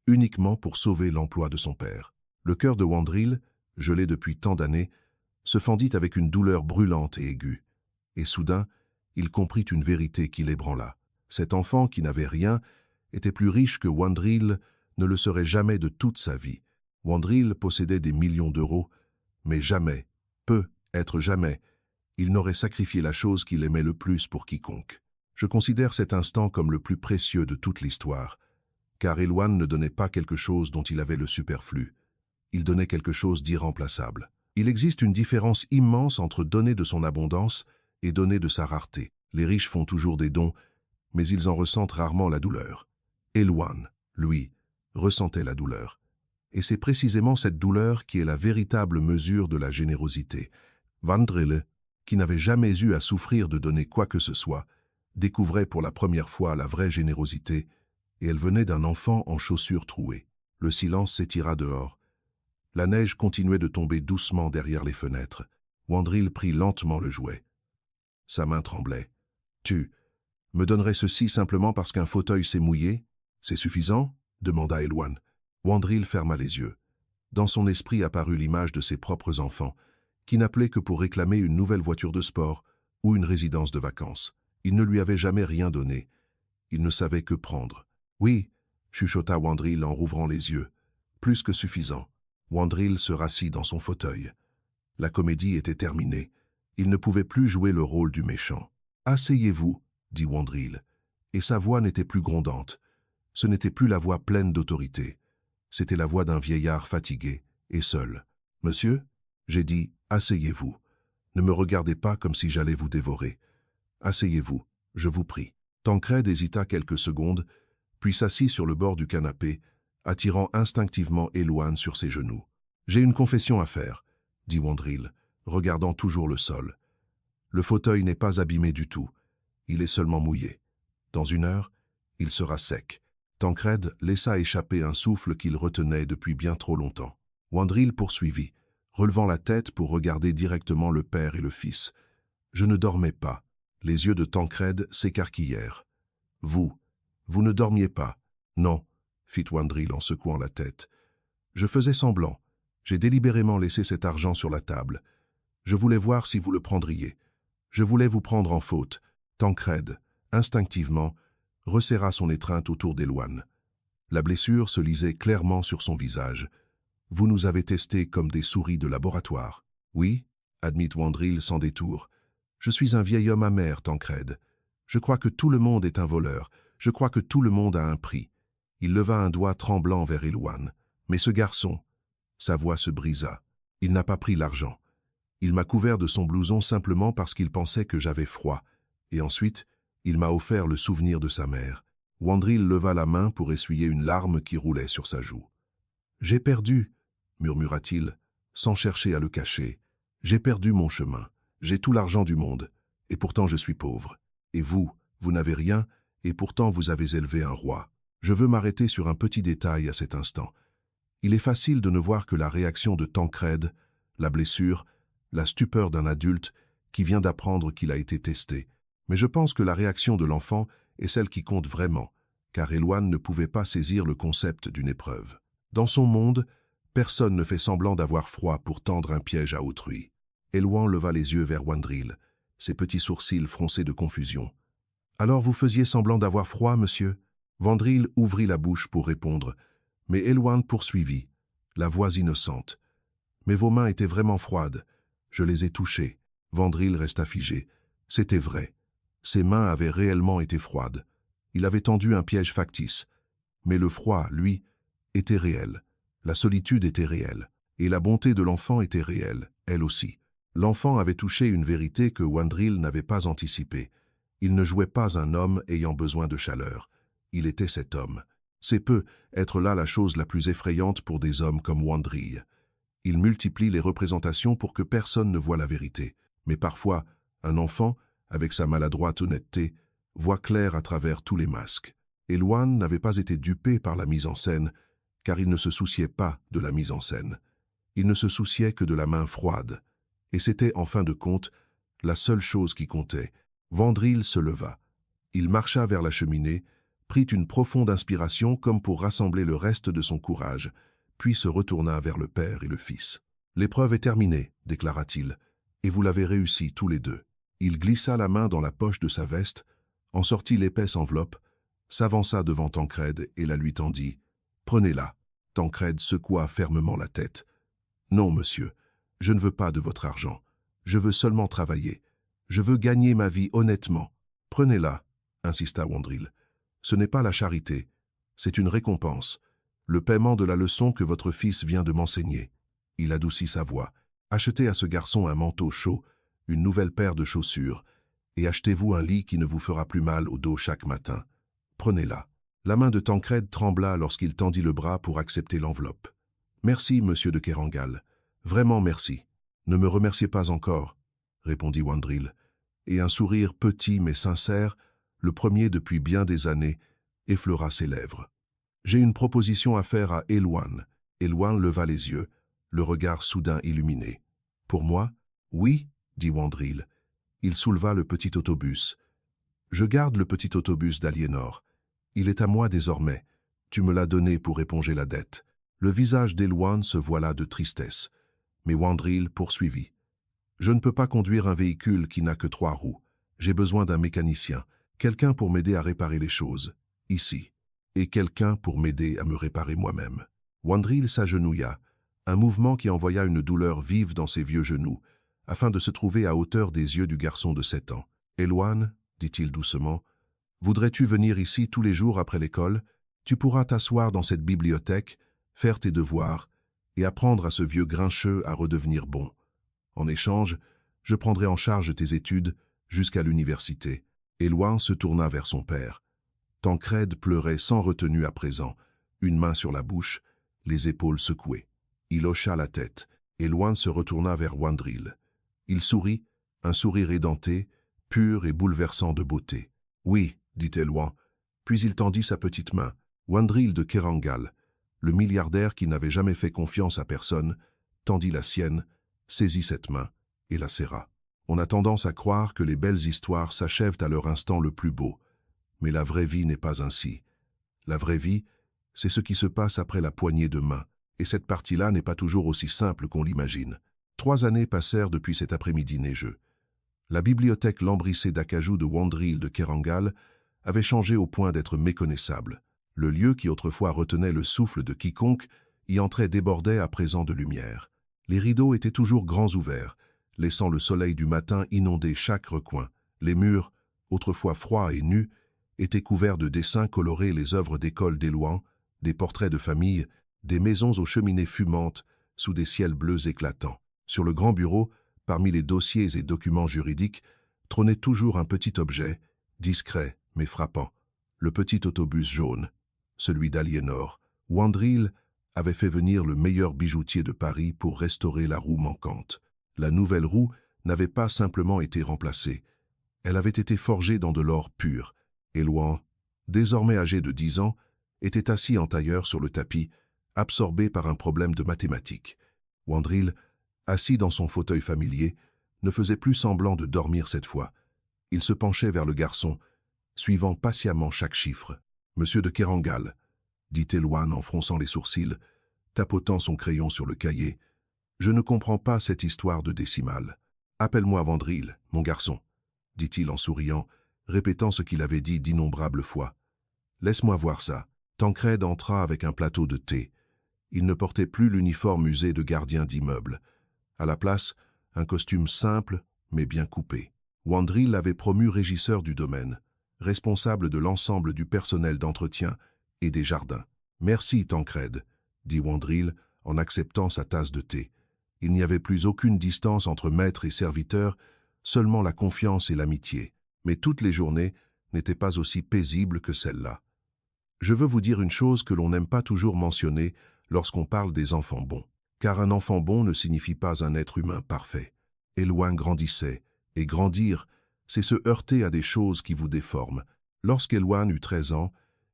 uniquement pour sauver l'emploi de son père. Le cœur de Wandril, gelé depuis tant d'années, se fendit avec une douleur brûlante et aiguë. Et soudain, il comprit une vérité qui l'ébranla. Cet enfant qui n'avait rien était plus riche que Wandril ne le serait jamais de toute sa vie. Wandril possédait des millions d'euros, mais jamais, peut-être jamais, il n'aurait sacrifié la chose qu'il aimait le plus pour quiconque. Je considère cet instant comme le plus précieux de toute l'histoire, car Éloine ne donnait pas quelque chose dont il avait le superflu. Il donnait quelque chose d'irremplaçable. Il existe une différence immense entre donner de son abondance et donner de sa rareté. Les riches font toujours des dons, mais ils en ressentent rarement la douleur. Éloine, lui, ressentait la douleur. Et c'est précisément cette douleur qui est la véritable mesure de la générosité. Wandril, qui n'avait jamais eu à souffrir de donner quoi que ce soit, découvrait pour la première fois la vraie générosité, et elle venait d'un enfant en chaussures trouées. Le silence s'étira dehors. La neige continuait de tomber doucement derrière les fenêtres. Wandril prit lentement le jouet. Sa main tremblait. « Tu me donnerais ceci simplement parce qu'un fauteuil s'est mouillé? C'est suffisant ?» demanda Éloine. Wandril ferma les yeux. Dans son esprit apparut l'image de ses propres enfants, qui n'appelaient que pour réclamer une nouvelle voiture de sport ou une résidence de vacances. Il ne lui avait jamais rien donné. Il ne savait que prendre. « Oui, » chuchota Wandril en rouvrant les yeux. « Plus que suffisant. » Wandril se rassit dans son fauteuil. La comédie était terminée. Il ne pouvait plus jouer le rôle du méchant. « Asseyez-vous, » dit Wandril, et sa voix n'était plus grondante. Ce n'était plus la voix pleine d'autorité. C'était la voix d'un vieillard fatigué et seul. « Monsieur, j'ai dit, asseyez-vous. Ne me regardez pas comme si j'allais vous dévorer. Asseyez-vous, je vous prie. » Tancrède hésita quelques secondes, puis s'assit sur le bord du canapé, attirant instinctivement Éloine sur ses genoux. « J'ai une confession à faire, » dit Wandril, regardant toujours le sol. « Le fauteuil n'est pas abîmé du tout. Il est seulement mouillé. Dans 1 heure, il sera sec. » Tancrède laissa échapper un souffle qu'il retenait depuis bien trop longtemps. Wandril poursuivit, relevant la tête pour regarder directement le père et le fils. « Je ne dormais pas. » Les yeux de Tancrède s'écarquillèrent. « Vous ne dormiez pas. »« Non, » fit Wandril en secouant la tête. « Je faisais semblant. J'ai délibérément laissé cet argent sur la table. Je voulais voir si vous le prendriez. Je voulais vous prendre en faute. » Tancrède, instinctivement, resserra son étreinte autour d'Éloine. La blessure se lisait clairement sur son visage. Vous nous avez testés comme des souris de laboratoire. Oui, admit Wandril sans détour. Je suis un vieil homme amer, Tancred. Je crois que tout le monde est un voleur. Je crois que tout le monde a un prix. Il leva un doigt tremblant vers Elouane. Mais ce garçon, sa voix se brisa. Il n'a pas pris l'argent. Il m'a couvert de son blouson simplement parce qu'il pensait que j'avais froid. Et ensuite, il m'a offert le souvenir de sa mère. Wandril leva la main pour essuyer une larme qui roulait sur sa joue. « J'ai perdu, » murmura-t-il, sans chercher à le cacher. « J'ai perdu mon chemin. J'ai tout l'argent du monde. Et pourtant je suis pauvre. Et vous, vous n'avez rien, et pourtant vous avez élevé un roi. Je veux m'arrêter sur un petit détail à cet instant. Il est facile de ne voir que la réaction de Tancred, la blessure, la stupeur d'un adulte qui vient d'apprendre qu'il a été testé. Mais je pense que la réaction de l'enfant est celle qui compte vraiment, car Elouane ne pouvait pas saisir le concept d'une épreuve. Dans son monde, personne ne fait semblant d'avoir froid pour tendre un piège à autrui. Elouane leva les yeux vers Wandril, ses petits sourcils froncés de confusion. « Alors vous faisiez semblant d'avoir froid, monsieur ?» Wandril ouvrit la bouche pour répondre, mais Elouane poursuivit, la voix innocente. « Mais vos mains étaient vraiment froides. Je les ai touchées. » Wandril resta figé. C'était vrai. Ses mains avaient réellement été froides. Il avait tendu un piège factice. Mais le froid, lui, était réel. La solitude était réelle. Et la bonté de l'enfant était réelle, elle aussi. L'enfant avait touché une vérité que Wandril n'avait pas anticipée. Il ne jouait pas un homme ayant besoin de chaleur. Il était cet homme. C'est peu être là la chose la plus effrayante pour des hommes comme Wandril. Il multiplie les représentations pour que personne ne voie la vérité. Mais parfois, un enfant, avec sa maladroite honnêteté, voit clair à travers tous les masques. Elouane n'avait pas été dupé par la mise en scène, car il ne se souciait pas de la mise en scène. Il ne se souciait que de la main froide. Et c'était, en fin de compte, la seule chose qui comptait. Wandril se leva. Il marcha vers la cheminée, prit une profonde inspiration comme pour rassembler le reste de son courage, puis se retourna vers le père et le fils. « L'épreuve est terminée, déclara-t-il, et vous l'avez réussi tous les deux. » Il glissa la main dans la poche de sa veste, en sortit l'épaisse enveloppe, s'avança devant Tancred et la lui tendit. « Prenez-la. » Tancred secoua fermement la tête. « Non, monsieur, je ne veux pas de votre argent. Je veux seulement travailler. Je veux gagner ma vie honnêtement. Prenez-la, » insista Wandril. « Ce n'est pas la charité, c'est une récompense, le paiement de la leçon que votre fils vient de m'enseigner. » Il adoucit sa voix. « Achetez à ce garçon un manteau chaud, une nouvelle paire de chaussures, et achetez-vous un lit qui ne vous fera plus mal au dos chaque matin. Prenez-la. » La main de Tancred trembla lorsqu'il tendit le bras pour accepter l'enveloppe. « Merci, monsieur de Kerangal. Vraiment merci. »« Ne me remerciez pas encore, » répondit Wandril, et un sourire petit mais sincère, le premier depuis bien des années, effleura ses lèvres. « J'ai une proposition à faire à Elouane. » Elouane leva les yeux, le regard soudain illuminé. « Pour moi? Oui, » dit Wandril. Il souleva le petit autobus. « Je garde le petit autobus d'Aliénor. Il est à moi désormais. Tu me l'as donné pour éponger la dette. » Le visage d'Elouane se voila de tristesse. Mais Wandril poursuivit. « Je ne peux pas conduire un véhicule qui n'a que 3 roues. J'ai besoin d'un mécanicien, quelqu'un pour m'aider à réparer les choses, ici, et quelqu'un pour m'aider à me réparer moi-même. » Wandril s'agenouilla, un mouvement qui envoya une douleur vive dans ses vieux genoux, afin de se trouver à hauteur des yeux du garçon de 7 ans. « Elouane, » dit-il doucement, « voudrais-tu venir ici tous les jours après l'école? Tu pourras t'asseoir dans cette bibliothèque, faire tes devoirs, et apprendre à ce vieux grincheux à redevenir bon. En échange, je prendrai en charge tes études jusqu'à l'université. » Elouane se tourna vers son père. Tancred pleurait sans retenue à présent, une main sur la bouche, les épaules secouées. Il hocha la tête. Elouane se retourna vers Wandril. Il sourit, un sourire édenté, pur et bouleversant de beauté. « Oui, » dit Elouane, puis il tendit sa petite main. Wandril de Kerangal, le milliardaire qui n'avait jamais fait confiance à personne, tendit la sienne, saisit cette main et la serra. On a tendance à croire que les belles histoires s'achèvent à leur instant le plus beau, mais la vraie vie n'est pas ainsi. La vraie vie, c'est ce qui se passe après la poignée de main, et cette partie-là n'est pas toujours aussi simple qu'on l'imagine. 3 années passèrent depuis cet après-midi neigeux. La bibliothèque lambrissée d'acajou de Wandril de Kerangal avait changé au point d'être méconnaissable. Le lieu qui autrefois retenait le souffle de quiconque y entrait débordait à présent de lumière. Les rideaux étaient toujours grands ouverts, laissant le soleil du matin inonder chaque recoin. Les murs, autrefois froids et nus, étaient couverts de dessins colorés, les œuvres d'école d'Élouan, des portraits de famille, des maisons aux cheminées fumantes, sous des ciels bleus éclatants. Sur le grand bureau, parmi les dossiers et documents juridiques, trônait toujours un petit objet, discret mais frappant, le petit autobus jaune, celui d'Aliénor. Wandril avait fait venir le meilleur bijoutier de Paris pour restaurer la roue manquante. La nouvelle roue n'avait pas simplement été remplacée, elle avait été forgée dans de l'or pur. Élouan, désormais âgé de 10 ans, était assis en tailleur sur le tapis, absorbé par un problème de mathématiques. Wandril, assis dans son fauteuil familier, ne faisait plus semblant de dormir cette fois. Il se penchait vers le garçon, suivant patiemment chaque chiffre. « Monsieur de Kerangal », dit Élouan en fronçant les sourcils, tapotant son crayon sur le cahier. « Je ne comprends pas cette histoire de décimale. Appelle-moi Wandril, mon garçon, dit-il en souriant, répétant ce qu'il avait dit d'innombrables fois. « Laisse-moi voir ça. » Tancrède entra avec un plateau de thé. Il ne portait plus l'uniforme usé de gardien d'immeuble. À la place, un costume simple, mais bien coupé. Wandril l'avait promu régisseur du domaine, responsable de l'ensemble du personnel d'entretien et des jardins. « Merci, Tancrède, » dit Wandril en acceptant sa tasse de thé. Il n'y avait plus aucune distance entre maître et serviteur, seulement la confiance et l'amitié. Mais toutes les journées n'étaient pas aussi paisibles que celle-là. Je veux vous dire une chose que l'on n'aime pas toujours mentionner lorsqu'on parle des enfants bons. Car un enfant bon ne signifie pas un être humain parfait. Élouan grandissait, et grandir, c'est se heurter à des choses qui vous déforment. Lorsqu'Élouan eut 13 ans,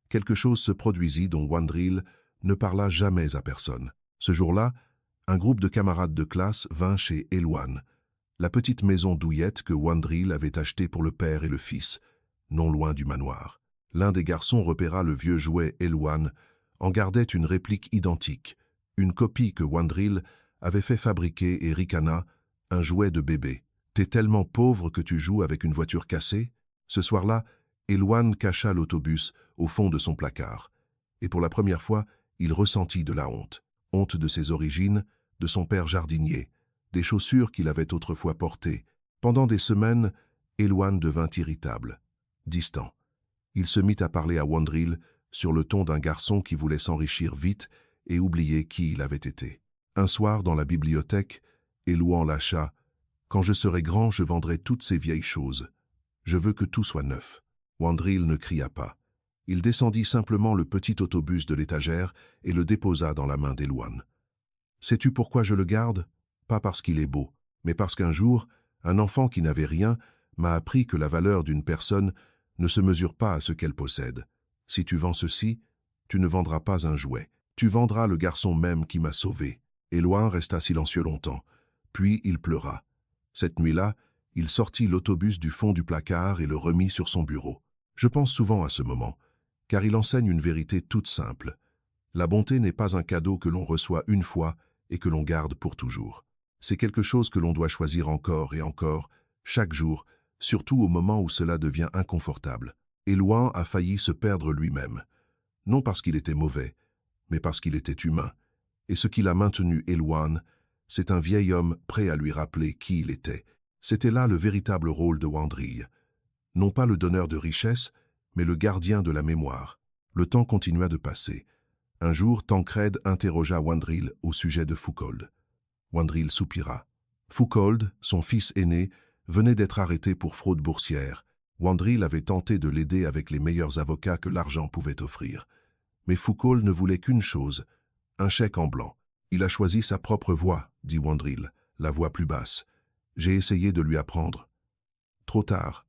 quelque chose se produisit dont Wandril ne parla jamais à personne. Ce jour-là, un groupe de camarades de classe vint chez Élouan, la petite maison douillette que Wandril avait achetée pour le père et le fils, non loin du manoir. L'un des garçons repéra le vieux jouet Élouan, en gardait une réplique identique, une copie que Wandril avait fait fabriquer et ricana, un jouet de bébé. « T'es tellement pauvre que tu joues avec une voiture cassée ?» Ce soir-là, Élouan cacha l'autobus au fond de son placard. Et pour la première fois, il ressentit de la honte. Honte de ses origines, de son père jardinier, des chaussures qu'il avait autrefois portées. Pendant des semaines, Élouan devint irritable, distant. Il se mit à parler à Wandril sur le ton d'un garçon qui voulait s'enrichir vite et oublier qui il avait été. Un soir, dans la bibliothèque, Élouan lâcha « Quand je serai grand, je vendrai toutes ces vieilles choses. Je veux que tout soit neuf. » Wandril ne cria pas. Il descendit simplement le petit autobus de l'étagère et le déposa dans la main d'Élouan. « Sais-tu pourquoi je le garde? Pas parce qu'il est beau, mais parce qu'un jour, un enfant qui n'avait rien m'a appris que la valeur d'une personne ne se mesure pas à ce qu'elle possède. Si tu vends ceci, tu ne vendras pas un jouet. Tu vendras le garçon même qui m'a sauvé. » Élouan resta silencieux longtemps, puis il pleura. Cette nuit-là, il sortit l'autobus du fond du placard et le remit sur son bureau. Je pense souvent à ce moment, car il enseigne une vérité toute simple. La bonté n'est pas un cadeau que l'on reçoit une fois et que l'on garde pour toujours. C'est quelque chose que l'on doit choisir encore et encore, chaque jour, surtout au moment où cela devient inconfortable. Élouan a failli se perdre lui-même, non parce qu'il était mauvais, mais parce qu'il était humain. Et ce qui l'a maintenu Élouan, c'est un vieil homme prêt à lui rappeler qui il était. C'était là le véritable rôle de Wandril. Non pas le donneur de richesse, mais le gardien de la mémoire. Le temps continua de passer. Un jour, Tancrède interrogea Wandril au sujet de Foucauld. Wandril soupira. Foucauld, son fils aîné, venait d'être arrêté pour fraude boursière. Wandril avait tenté de l'aider avec les meilleurs avocats que l'argent pouvait offrir. Mais Foucauld ne voulait qu'une chose, un chèque en blanc. Il a choisi sa propre voie, dit Wandril, la voix plus basse. J'ai essayé de lui apprendre. Trop tard.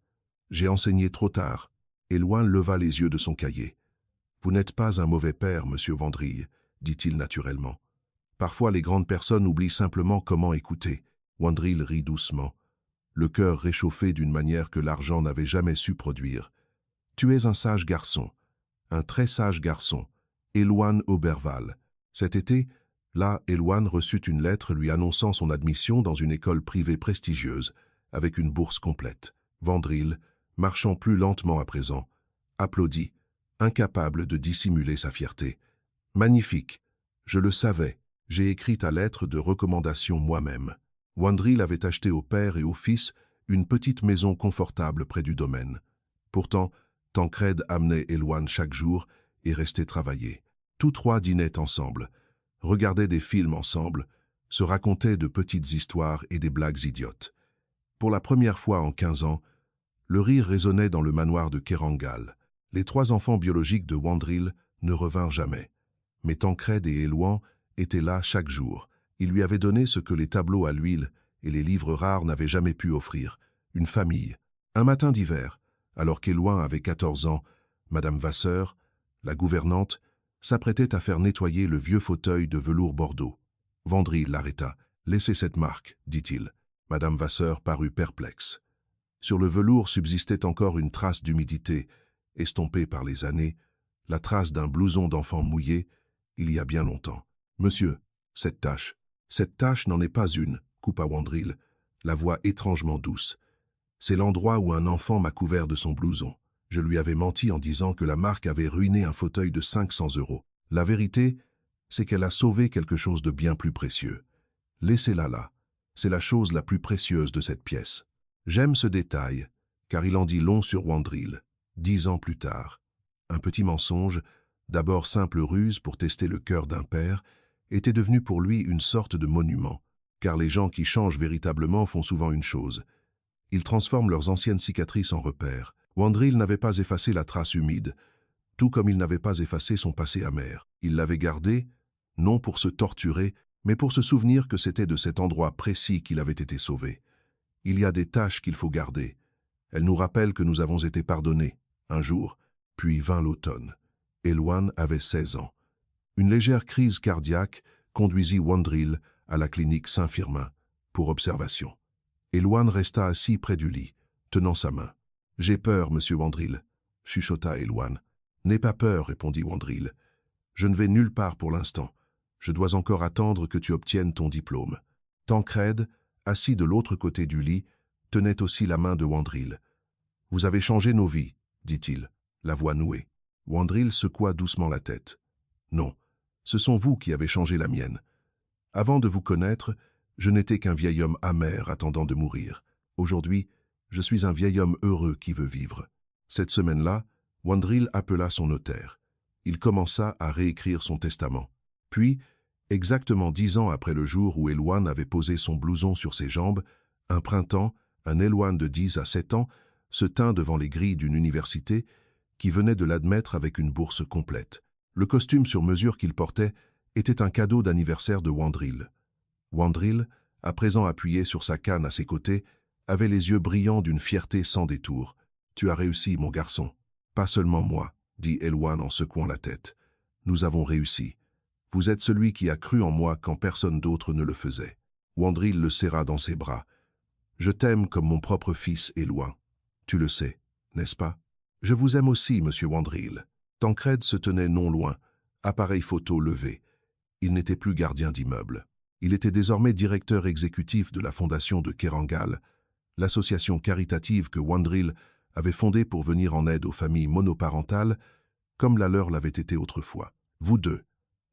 J'ai enseigné trop tard. Élouan leva les yeux de son cahier. Vous n'êtes pas un mauvais père, monsieur Wandril, dit-il naturellement. Parfois, les grandes personnes oublient simplement comment écouter. Wandril rit doucement, le cœur réchauffé d'une manière que l'argent n'avait jamais su produire. Tu es un sage garçon, un très sage garçon, Élouan Oberval. Cet été, là, Élouan reçut une lettre lui annonçant son admission dans une école privée prestigieuse, avec une bourse complète. Wandril, marchant plus lentement à présent, applaudit, incapable de dissimuler sa fierté. « Magnifique, Je le savais. J'ai écrit ta lettre de recommandation moi-même. Wandril avait acheté au père et au fils une petite maison confortable près du domaine. Pourtant, Tancrède amenait Elouane chaque jour et restait travailler. Tous trois dînaient ensemble, regardaient des films ensemble, se racontaient de petites histoires et des blagues idiotes. Pour la première fois en 15 ans, le rire résonnait dans le manoir de Kerangal. Les trois enfants biologiques de Wandril ne revinrent jamais. Mais Tancrède et Elouane étaient là chaque jour. Ils lui avaient donné ce que les tableaux à l'huile et les livres rares n'avaient jamais pu offrir, une famille. Un matin d'hiver, alors qu'Elouane avait 14 ans, Madame Vasseur, la gouvernante, s'apprêtait à faire nettoyer le vieux fauteuil de velours bordeaux. Wandril l'arrêta. « Laissez cette marque, dit-il. » Madame Vasseur parut perplexe. Sur le velours subsistait encore une trace d'humidité, estompée par les années, la trace d'un blouson d'enfant mouillé, il y a bien longtemps. « Monsieur, cette tache n'en est pas une, » coupa Wandril, la voix étrangement douce. « C'est l'endroit où un enfant m'a couvert de son blouson. Je lui avais menti en disant que la marque avait ruiné un fauteuil de 500 €. La vérité, c'est qu'elle a sauvé quelque chose de bien plus précieux. Laissez-la là. C'est la chose la plus précieuse de cette pièce. » J'aime ce détail, car il en dit long sur Wandril. 10 ans plus tard, un petit mensonge, d'abord simple ruse pour tester le cœur d'un père, était devenu pour lui une sorte de monument, car les gens qui changent véritablement font souvent une chose. Ils transforment leurs anciennes cicatrices en repères. Wandril n'avait pas effacé la trace humide, tout comme il n'avait pas effacé son passé amer. Il l'avait gardé, non pour se torturer, mais pour se souvenir que c'était de cet endroit précis qu'il avait été sauvé. Il y a des tâches qu'il faut garder. Elles nous rappellent que nous avons été pardonnés, un jour, puis vint l'automne. Elouane avait 16 ans. Une légère crise cardiaque conduisit Wandril à la clinique Saint-Firmin pour observation. Elouane resta assis près du lit, tenant sa main. « J'ai peur, monsieur Wandril, » chuchota Elouane. « N'aie pas peur, répondit Wandril. Je ne vais nulle part pour l'instant. Je dois encore attendre que tu obtiennes ton diplôme. » Tancrède, assis de l'autre côté du lit, tenait aussi la main de Wandril. « Vous avez changé nos vies, dit-il, la voix nouée. Wandril secoua doucement la tête. « Non, ce sont vous qui avez changé la mienne. Avant de vous connaître, je n'étais qu'un vieil homme amer attendant de mourir. Aujourd'hui, je suis un vieil homme heureux qui veut vivre. » Cette semaine-là, Wandril appela son notaire. Il commença à réécrire son testament. Puis, exactement 10 ans après le jour où Elouane avait posé son blouson sur ses jambes, un printemps, un Elouane de 10 à 7 ans se tint devant les grilles d'une université qui venait de l'admettre avec une bourse complète. Le costume sur mesure qu'il portait était un cadeau d'anniversaire de Wandril. Wandril, à présent appuyé sur sa canne à ses côtés, avait les yeux brillants d'une fierté sans détour. « Tu as réussi, mon garçon. »« Pas seulement moi, » dit Elouane en secouant la tête. « Nous avons réussi. Vous êtes celui qui a cru en moi quand personne d'autre ne le faisait. » Wandril le serra dans ses bras. « Je t'aime comme mon propre fils, Elouane. Tu le sais, n'est-ce pas? Je vous aime aussi, monsieur Wandril. » Tancrède se tenait non loin, appareil photo levé. Il n'était plus gardien d'immeuble. Il était désormais directeur exécutif de la fondation de Kerangal, l'association caritative que Wandril avait fondée pour venir en aide aux familles monoparentales, comme la leur l'avait été autrefois. « Vous deux,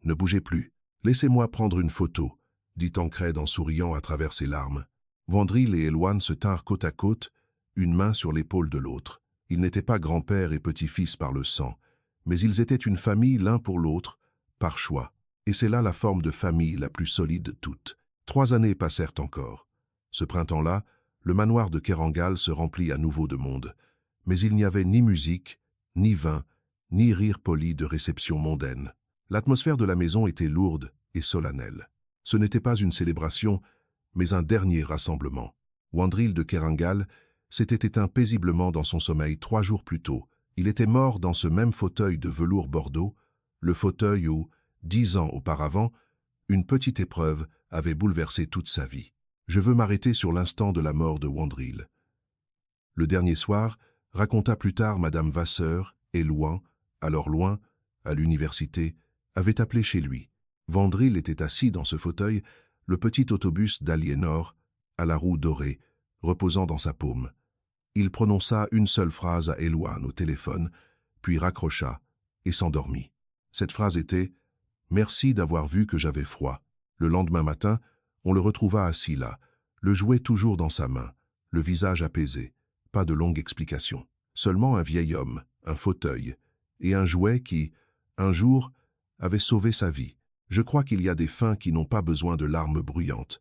ne bougez plus. Laissez-moi prendre une photo, » dit Tancrède en souriant à travers ses larmes. Wandril et Elouane se tinrent côte à côte, une main sur l'épaule de l'autre. Ils n'étaient pas grand-père et petit-fils par le sang, mais ils étaient une famille l'un pour l'autre, par choix. Et c'est là la forme de famille la plus solide de toutes. 3 années passèrent encore. Ce printemps-là, le manoir de Kerangal se remplit à nouveau de monde. Mais il n'y avait ni musique, ni vin, ni rire poli de réception mondaine. L'atmosphère de la maison était lourde et solennelle. Ce n'était pas une célébration, mais un dernier rassemblement. Wandril de Kerangal s'était éteint paisiblement dans son sommeil 3 jours plus tôt. Il était mort dans ce même fauteuil de velours bordeaux, le fauteuil où, 10 ans auparavant, une petite épreuve avait bouleversé toute sa vie. Je veux m'arrêter sur l'instant de la mort de Wandril. Le dernier soir, raconta plus tard Madame Vasseur, Elouane, alors loin, à l'université, avait appelé chez lui. Wandril était assis dans ce fauteuil, le petit autobus d'Aliénor, à la roue dorée, reposant dans sa paume. Il prononça une seule phrase à Elouane au téléphone, puis raccrocha et s'endormit. Cette phrase était « Merci d'avoir vu que j'avais froid. » Le lendemain matin, on le retrouva assis là, le jouet toujours dans sa main, le visage apaisé. Pas de longue explication. Seulement un vieil homme, un fauteuil, et un jouet qui, un jour, avait sauvé sa vie. Je crois qu'il y a des fins qui n'ont pas besoin de larmes bruyantes.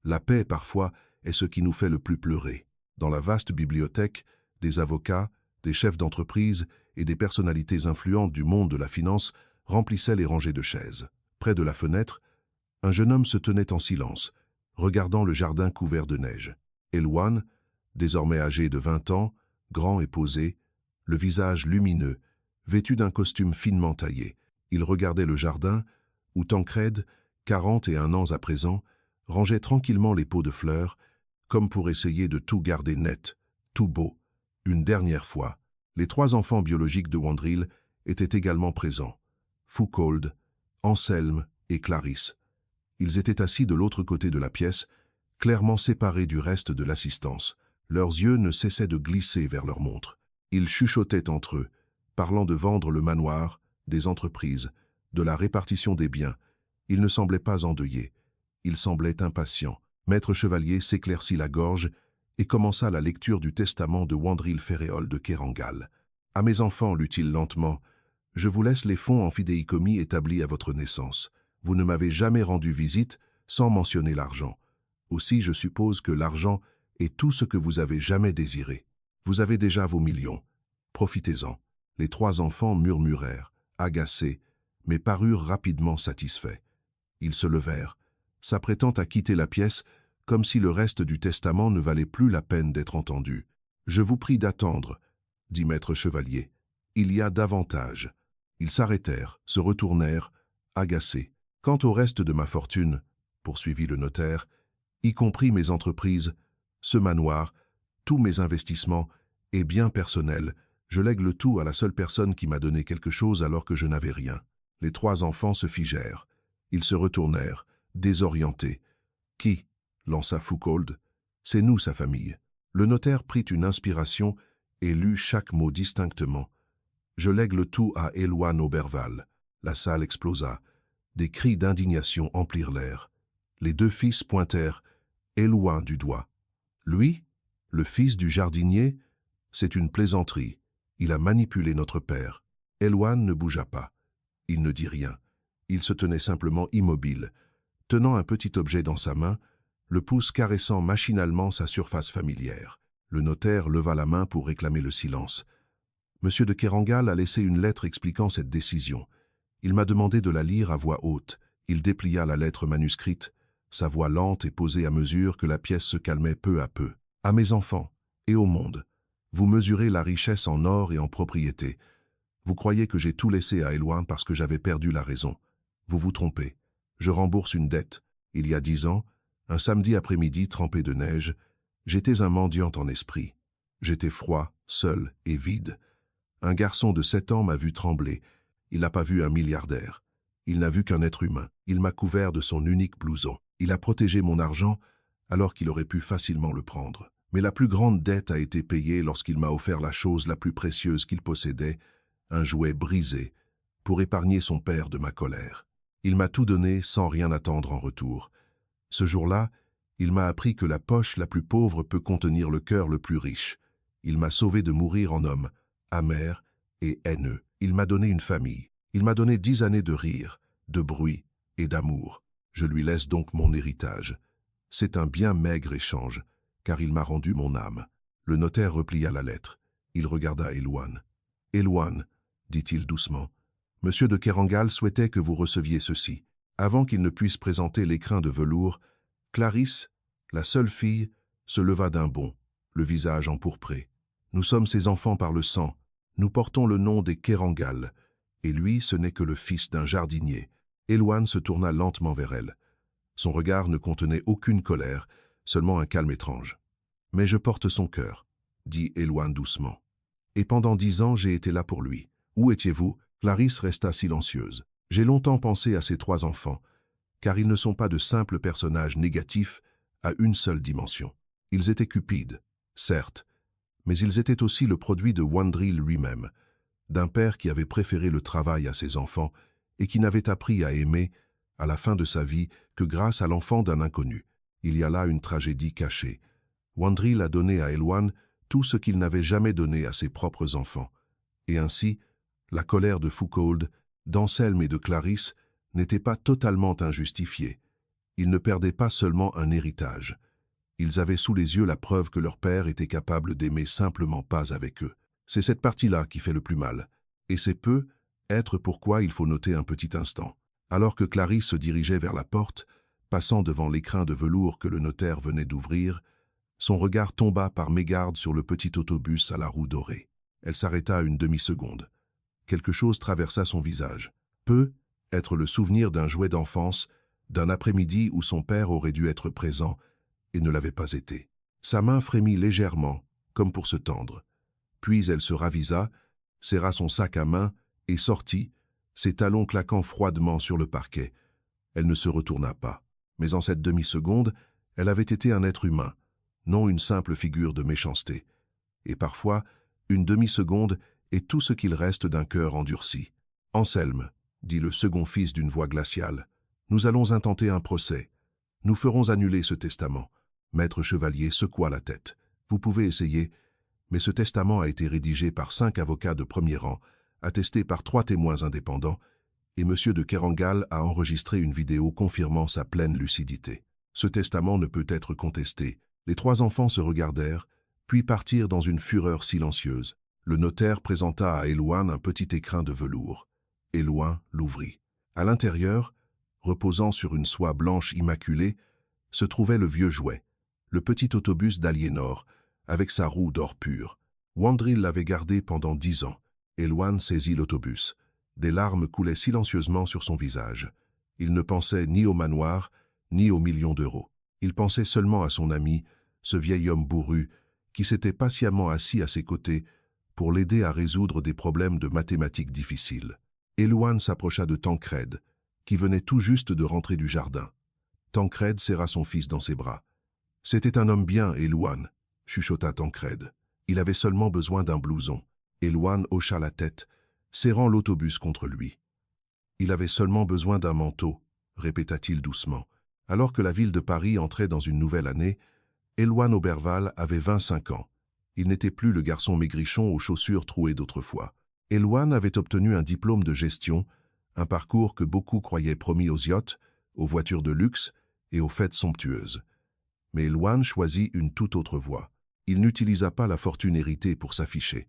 La paix, parfois, est ce qui nous fait le plus pleurer. Dans la vaste bibliothèque, des avocats, des chefs d'entreprise et des personnalités influentes du monde de la finance remplissaient les rangées de chaises. Près de la fenêtre, un jeune homme se tenait en silence, regardant le jardin couvert de neige. Elouane, désormais âgé de 20 ans, grand et posé, le visage lumineux, vêtu d'un costume finement taillé. Il regardait le jardin, où Tancrède, 41 ans à présent, rangeait tranquillement les pots de fleurs, comme pour essayer de tout garder net, tout beau. Une dernière fois, les 3 enfants biologiques de Wandril étaient également présents. Foucauld, Anselme et Clarisse. Ils étaient assis de l'autre côté de la pièce, clairement séparés du reste de l'assistance. Leurs yeux ne cessaient de glisser vers leurs montres. Ils chuchotaient entre eux, parlant de vendre le manoir, des entreprises, de la répartition des biens. Ils ne semblaient pas endeuillés. Ils semblaient impatients. Maître Chevalier s'éclaircit la gorge et commença la lecture du testament de Wandril Ferréol de Kerangal. « À mes enfants, lut-il lentement, je vous laisse les fonds en fidéicommis établis à votre naissance. Vous ne m'avez jamais rendu visite sans mentionner l'argent. Aussi, je suppose que l'argent est tout ce que vous avez jamais désiré. Vous avez déjà vos millions. Profitez-en. » Les 3 enfants murmurèrent, agacés, mais parurent rapidement satisfaits. Ils se levèrent, s'apprêtant à quitter la pièce, comme si le reste du testament ne valait plus la peine d'être entendu. « Je vous prie d'attendre, » dit Maître Chevalier. « Il y a davantage. » Ils s'arrêtèrent, se retournèrent, agacés. « Quant au reste de ma fortune, » poursuivit le notaire, « y compris mes entreprises, ce manoir, tous mes investissements et biens personnels, je lègue le tout à la seule personne qui m'a donné quelque chose alors que je n'avais rien. » Les 3 enfants se figèrent. Ils se retournèrent, désorientés. « Qui ?» lança Foucauld. « C'est nous, sa famille. » Le notaire prit une inspiration et lut chaque mot distinctement. « Je lègue le tout à Elouane Auberval. » La salle explosa. Des cris d'indignation emplirent l'air. Les 2 fils pointèrent Elouane du doigt. « Lui, le fils du jardinier, c'est une plaisanterie. Il a manipulé notre père. » Elouane ne bougea pas. Il ne dit rien. Il se tenait simplement immobile, tenant un petit objet dans sa main, le pouce caressant machinalement sa surface familière. Le notaire leva la main pour réclamer le silence. Monsieur de Kerangal a laissé une lettre expliquant cette décision. Il m'a demandé de la lire à voix haute. Il déplia la lettre manuscrite, sa voix lente et posée à mesure que la pièce se calmait peu à peu. « À mes enfants et au monde, vous mesurez la richesse en or et en propriété. Vous croyez que j'ai tout laissé à Elouane parce que j'avais perdu la raison. Vous vous trompez. Je rembourse une dette. Il y a 10 ans, un samedi après-midi trempé de neige, j'étais un mendiant en esprit. J'étais froid, seul et vide. Un garçon de 7 ans m'a vu trembler. Il n'a pas vu un milliardaire. Il n'a vu qu'un être humain. Il m'a couvert de son unique blouson. Il a protégé mon argent alors qu'il aurait pu facilement le prendre. Mais la plus grande dette a été payée lorsqu'il m'a offert la chose la plus précieuse qu'il possédait, un jouet brisé, pour épargner son père de ma colère. Il m'a tout donné sans rien attendre en retour. Ce jour-là, il m'a appris que la poche la plus pauvre peut contenir le cœur le plus riche. Il m'a sauvé de mourir en homme, amer et haineux. Il m'a donné une famille. Il m'a donné 10 années de rire, de bruit et d'amour. Je lui laisse donc mon héritage. C'est un bien maigre échange, car il m'a rendu mon âme. Le notaire replia la lettre. Il regarda Elouane. « Elouane, dit-il doucement, Monsieur de Kerangal souhaitait que vous receviez ceci. » Avant qu'il ne puisse présenter l'écrin de velours, Clarisse, la seule fille, se leva d'un bond, le visage empourpré. « Nous sommes ses enfants par le sang. Nous portons le nom des Kerangal. Et lui, ce n'est que le fils d'un jardinier. » Elouane se tourna lentement vers elle. Son regard ne contenait aucune colère, seulement un calme étrange. « Mais je porte son cœur, » dit Elouane doucement. « Et pendant 10 ans, j'ai été là pour lui. Où étiez-vous » Clarisse resta silencieuse. « J'ai longtemps pensé à ces 3 enfants, car ils ne sont pas de simples personnages négatifs à une seule dimension. Ils étaient cupides, certes, mais ils étaient aussi le produit de Wandril lui-même, d'un père qui avait préféré le travail à ses enfants et qui n'avait appris à aimer, à la fin de sa vie, que grâce à l'enfant d'un inconnu. Il y a là une tragédie cachée. Wandril a donné à Elwan tout ce qu'il n'avait jamais donné à ses propres enfants. Et ainsi, la colère de Foucauld, d'Anselme et de Clarisse n'était pas totalement injustifiée. Ils ne perdaient pas seulement un héritage. Ils avaient sous les yeux la preuve que leur père était capable d'aimer simplement pas avec eux. C'est cette partie-là qui fait le plus mal. Et c'est peu être pourquoi il faut noter un petit instant. Alors que Clarisse se dirigeait vers la porte, passant devant l'écrin de velours que le notaire venait d'ouvrir, son regard tomba par mégarde sur le petit autobus à la roue dorée. Elle s'arrêta une demi-seconde. Quelque chose traversa son visage. Peut être le souvenir d'un jouet d'enfance, d'un après-midi où son père aurait dû être présent et ne l'avait pas été. Sa main frémit légèrement, comme pour se tendre. Puis elle se ravisa, serra son sac à main et sortit, ses talons claquant froidement sur le parquet. Elle ne se retourna pas. Mais en cette demi-seconde, elle avait été un être humain, non une simple figure de méchanceté. Et parfois, une demi-seconde est tout ce qu'il reste d'un cœur endurci. « Anselme, dit le second fils d'une voix glaciale, nous allons intenter un procès. Nous ferons annuler ce testament. » Maître Chevalier secoua la tête. « Vous pouvez essayer, mais ce testament a été rédigé par 5 avocats de premier rang, attesté par 3 témoins indépendants, et M. de Kerangal a enregistré une vidéo confirmant sa pleine lucidité. Ce testament ne peut être contesté. » Les 3 enfants se regardèrent, puis partirent dans une fureur silencieuse. Le notaire présenta à Elwan un petit écrin de velours. Elwan l'ouvrit. À l'intérieur, reposant sur une soie blanche immaculée, se trouvait le vieux jouet, le petit autobus d'Aliénor, avec sa roue d'or pur. Wandril l'avait gardé pendant 10 ans. Elwan saisit l'autobus. Des larmes coulaient silencieusement sur son visage. Il ne pensait ni au manoir, ni aux millions d'euros. Il pensait seulement à son ami, ce vieil homme bourru, qui s'était patiemment assis à ses côtés pour l'aider à résoudre des problèmes de mathématiques difficiles. Elwan s'approcha de Tancrède, qui venait tout juste de rentrer du jardin. Tancrède serra son fils dans ses bras. « C'était un homme bien, Elwan, » chuchota Tancrède. « Il avait seulement besoin d'un blouson. » Elwan hocha la tête, serrant l'autobus contre lui. « Il avait seulement besoin d'un manteau, » répéta-t-il doucement. Alors que la ville de Paris entrait dans une nouvelle année, Elwan Oberval avait 25 ans. Il n'était plus le garçon maigrichon aux chaussures trouées d'autrefois. Elwan avait obtenu un diplôme de gestion, un parcours que beaucoup croyaient promis aux yachts, aux voitures de luxe et aux fêtes somptueuses. Mais Elwan choisit une toute autre voie. Il n'utilisa pas la fortune héritée pour s'afficher.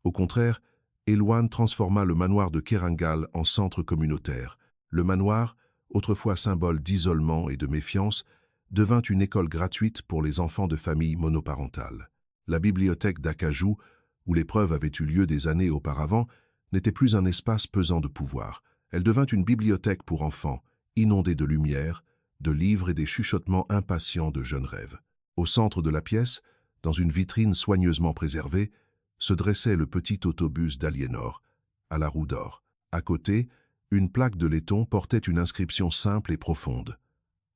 Au contraire, Elwan transforma le manoir de Kerangal en centre communautaire. Le manoir, autrefois symbole d'isolement et de méfiance, devint une école gratuite pour les enfants de familles monoparentales. La bibliothèque d'Acajou, où l'épreuve avait eu lieu des années auparavant, n'était plus un espace pesant de pouvoir. Elle devint une bibliothèque pour enfants, inondée de lumière, de livres et des chuchotements impatients de jeunes rêves. Au centre de la pièce, dans une vitrine soigneusement préservée, se dressait le petit autobus d'Aliénor, à la roue d'or. À côté, une plaque de laiton portait une inscription simple et profonde.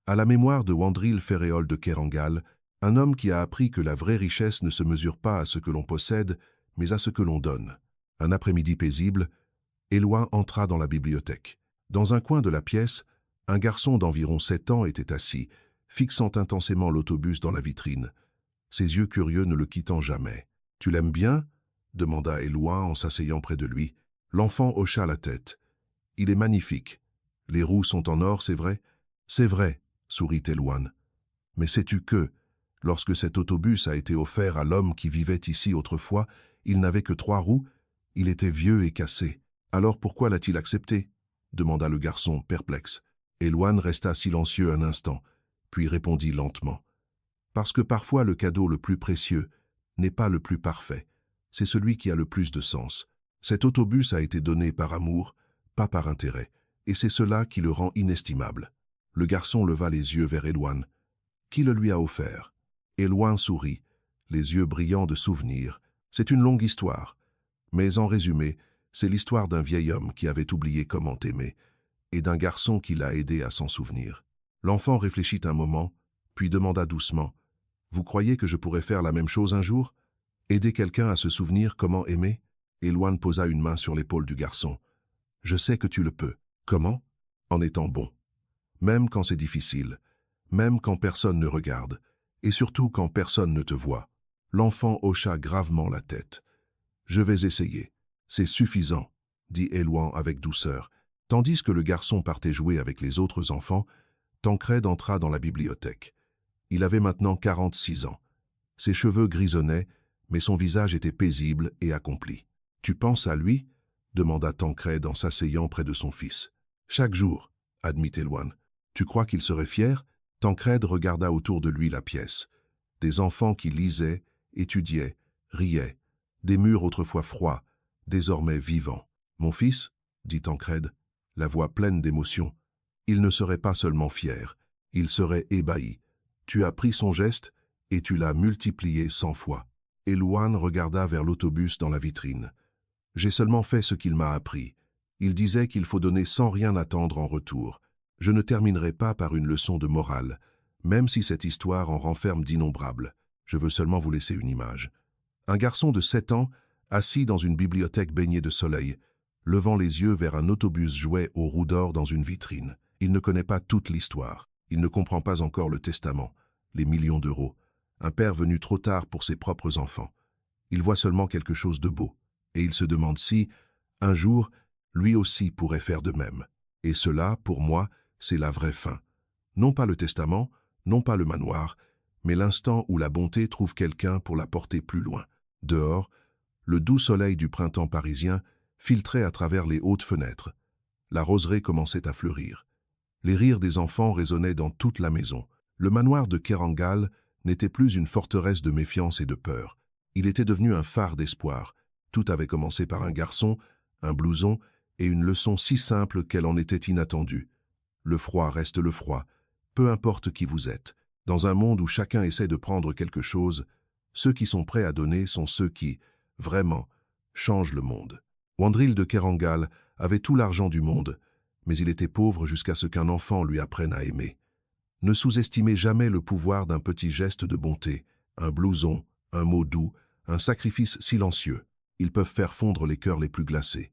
À la mémoire de Wandril Ferréol de Kerangal, un homme qui a appris que la vraie richesse ne se mesure pas à ce que l'on possède, mais à ce que l'on donne. Un après-midi paisible, Elwan entra dans la bibliothèque. Dans un coin de la pièce, un garçon d'environ 7 ans était assis, fixant intensément l'autobus dans la vitrine, ses yeux curieux ne le quittant jamais. « Tu l'aimes bien ?» demanda Elwan en s'asseyant près de lui. L'enfant hocha la tête. « Il est magnifique. Les roues sont en or, c'est vrai ?»« C'est vrai, » sourit Elwan. « Mais sais-tu que, lorsque cet autobus a été offert à l'homme qui vivait ici autrefois, il n'avait que 3 roues, il était vieux et cassé. Alors pourquoi l'a-t-il accepté ?» demanda le garçon, perplexe. Elwan resta silencieux un instant, puis répondit lentement. « Parce que parfois le cadeau le plus précieux n'est pas le plus parfait, c'est celui qui a le plus de sens. Cet autobus a été donné par amour, pas par intérêt, et c'est cela qui le rend inestimable. » Le garçon leva les yeux vers Elwan. « Qui le lui a offert ?» Elwan sourit, les yeux brillants de souvenirs. « C'est une longue histoire, mais en résumé, c'est l'histoire d'un vieil homme qui avait oublié comment aimer, et d'un garçon qui l'a aidé à s'en souvenir. » L'enfant réfléchit un moment, puis demanda doucement, « Vous croyez que je pourrais faire la même chose un jour? Aider quelqu'un à se souvenir comment aimer ?» Elwan posa une main sur l'épaule du garçon. « Je sais que tu le peux. Comment? En étant bon. Même quand c'est difficile, même quand personne ne regarde, et surtout quand personne ne te voit. L'enfant hocha gravement la tête. « Je vais essayer. C'est suffisant, » dit Elouan avec douceur. Tandis que le garçon partait jouer avec les autres enfants, Tancrède entra dans la bibliothèque. Il avait maintenant 46 ans. Ses cheveux grisonnaient, mais son visage était paisible et accompli. « Tu penses à lui ?» demanda Tancrède en s'asseyant près de son fils. « Chaque jour, » admit Elouan. « Tu crois qu'il serait fier ?» Tancrède regarda autour de lui la pièce. Des enfants qui lisaient, étudiaient, riaient. Des murs autrefois froids, désormais vivants. « Mon fils, » dit Tancrède, la voix pleine d'émotion, « il ne serait pas seulement fier, il serait ébahi. Tu as pris son geste et tu l'as multiplié 100 fois. » Elouan regarda vers l'autobus dans la vitrine. « J'ai seulement fait ce qu'il m'a appris. Il disait qu'il faut donner sans rien attendre en retour. Je ne terminerai pas par une leçon de morale, même si cette histoire en renferme d'innombrables. Je veux seulement vous laisser une image. » Un garçon de 7 ans, assis dans une bibliothèque baignée de soleil, levant les yeux vers un autobus jouet aux roues d'or dans une vitrine. Il ne connaît pas toute l'histoire. Il ne comprend pas encore le testament, les millions d'euros, un père venu trop tard pour ses propres enfants. Il voit seulement quelque chose de beau, et il se demande si, un jour, lui aussi pourrait faire de même. Et cela, pour moi, c'est la vraie fin. Non pas le testament, non pas le manoir, mais l'instant où la bonté trouve quelqu'un pour la porter plus loin. Dehors, le doux soleil du printemps parisien filtrait à travers les hautes fenêtres. La roseraie commençait à fleurir. Les rires des enfants résonnaient dans toute la maison. Le manoir de Kerangal n'était plus une forteresse de méfiance et de peur. Il était devenu un phare d'espoir. Tout avait commencé par un garçon, un blouson et une leçon si simple qu'elle en était inattendue. Le froid reste le froid, peu importe qui vous êtes. Dans un monde où chacun essaie de prendre quelque chose, ceux qui sont prêts à donner sont ceux qui, vraiment, changent le monde. Wandril de Kerangal avait tout l'argent du monde, mais il était pauvre jusqu'à ce qu'un enfant lui apprenne à aimer. Ne sous-estimez jamais le pouvoir d'un petit geste de bonté, un blouson, un mot doux, un sacrifice silencieux. Ils peuvent faire fondre les cœurs les plus glacés.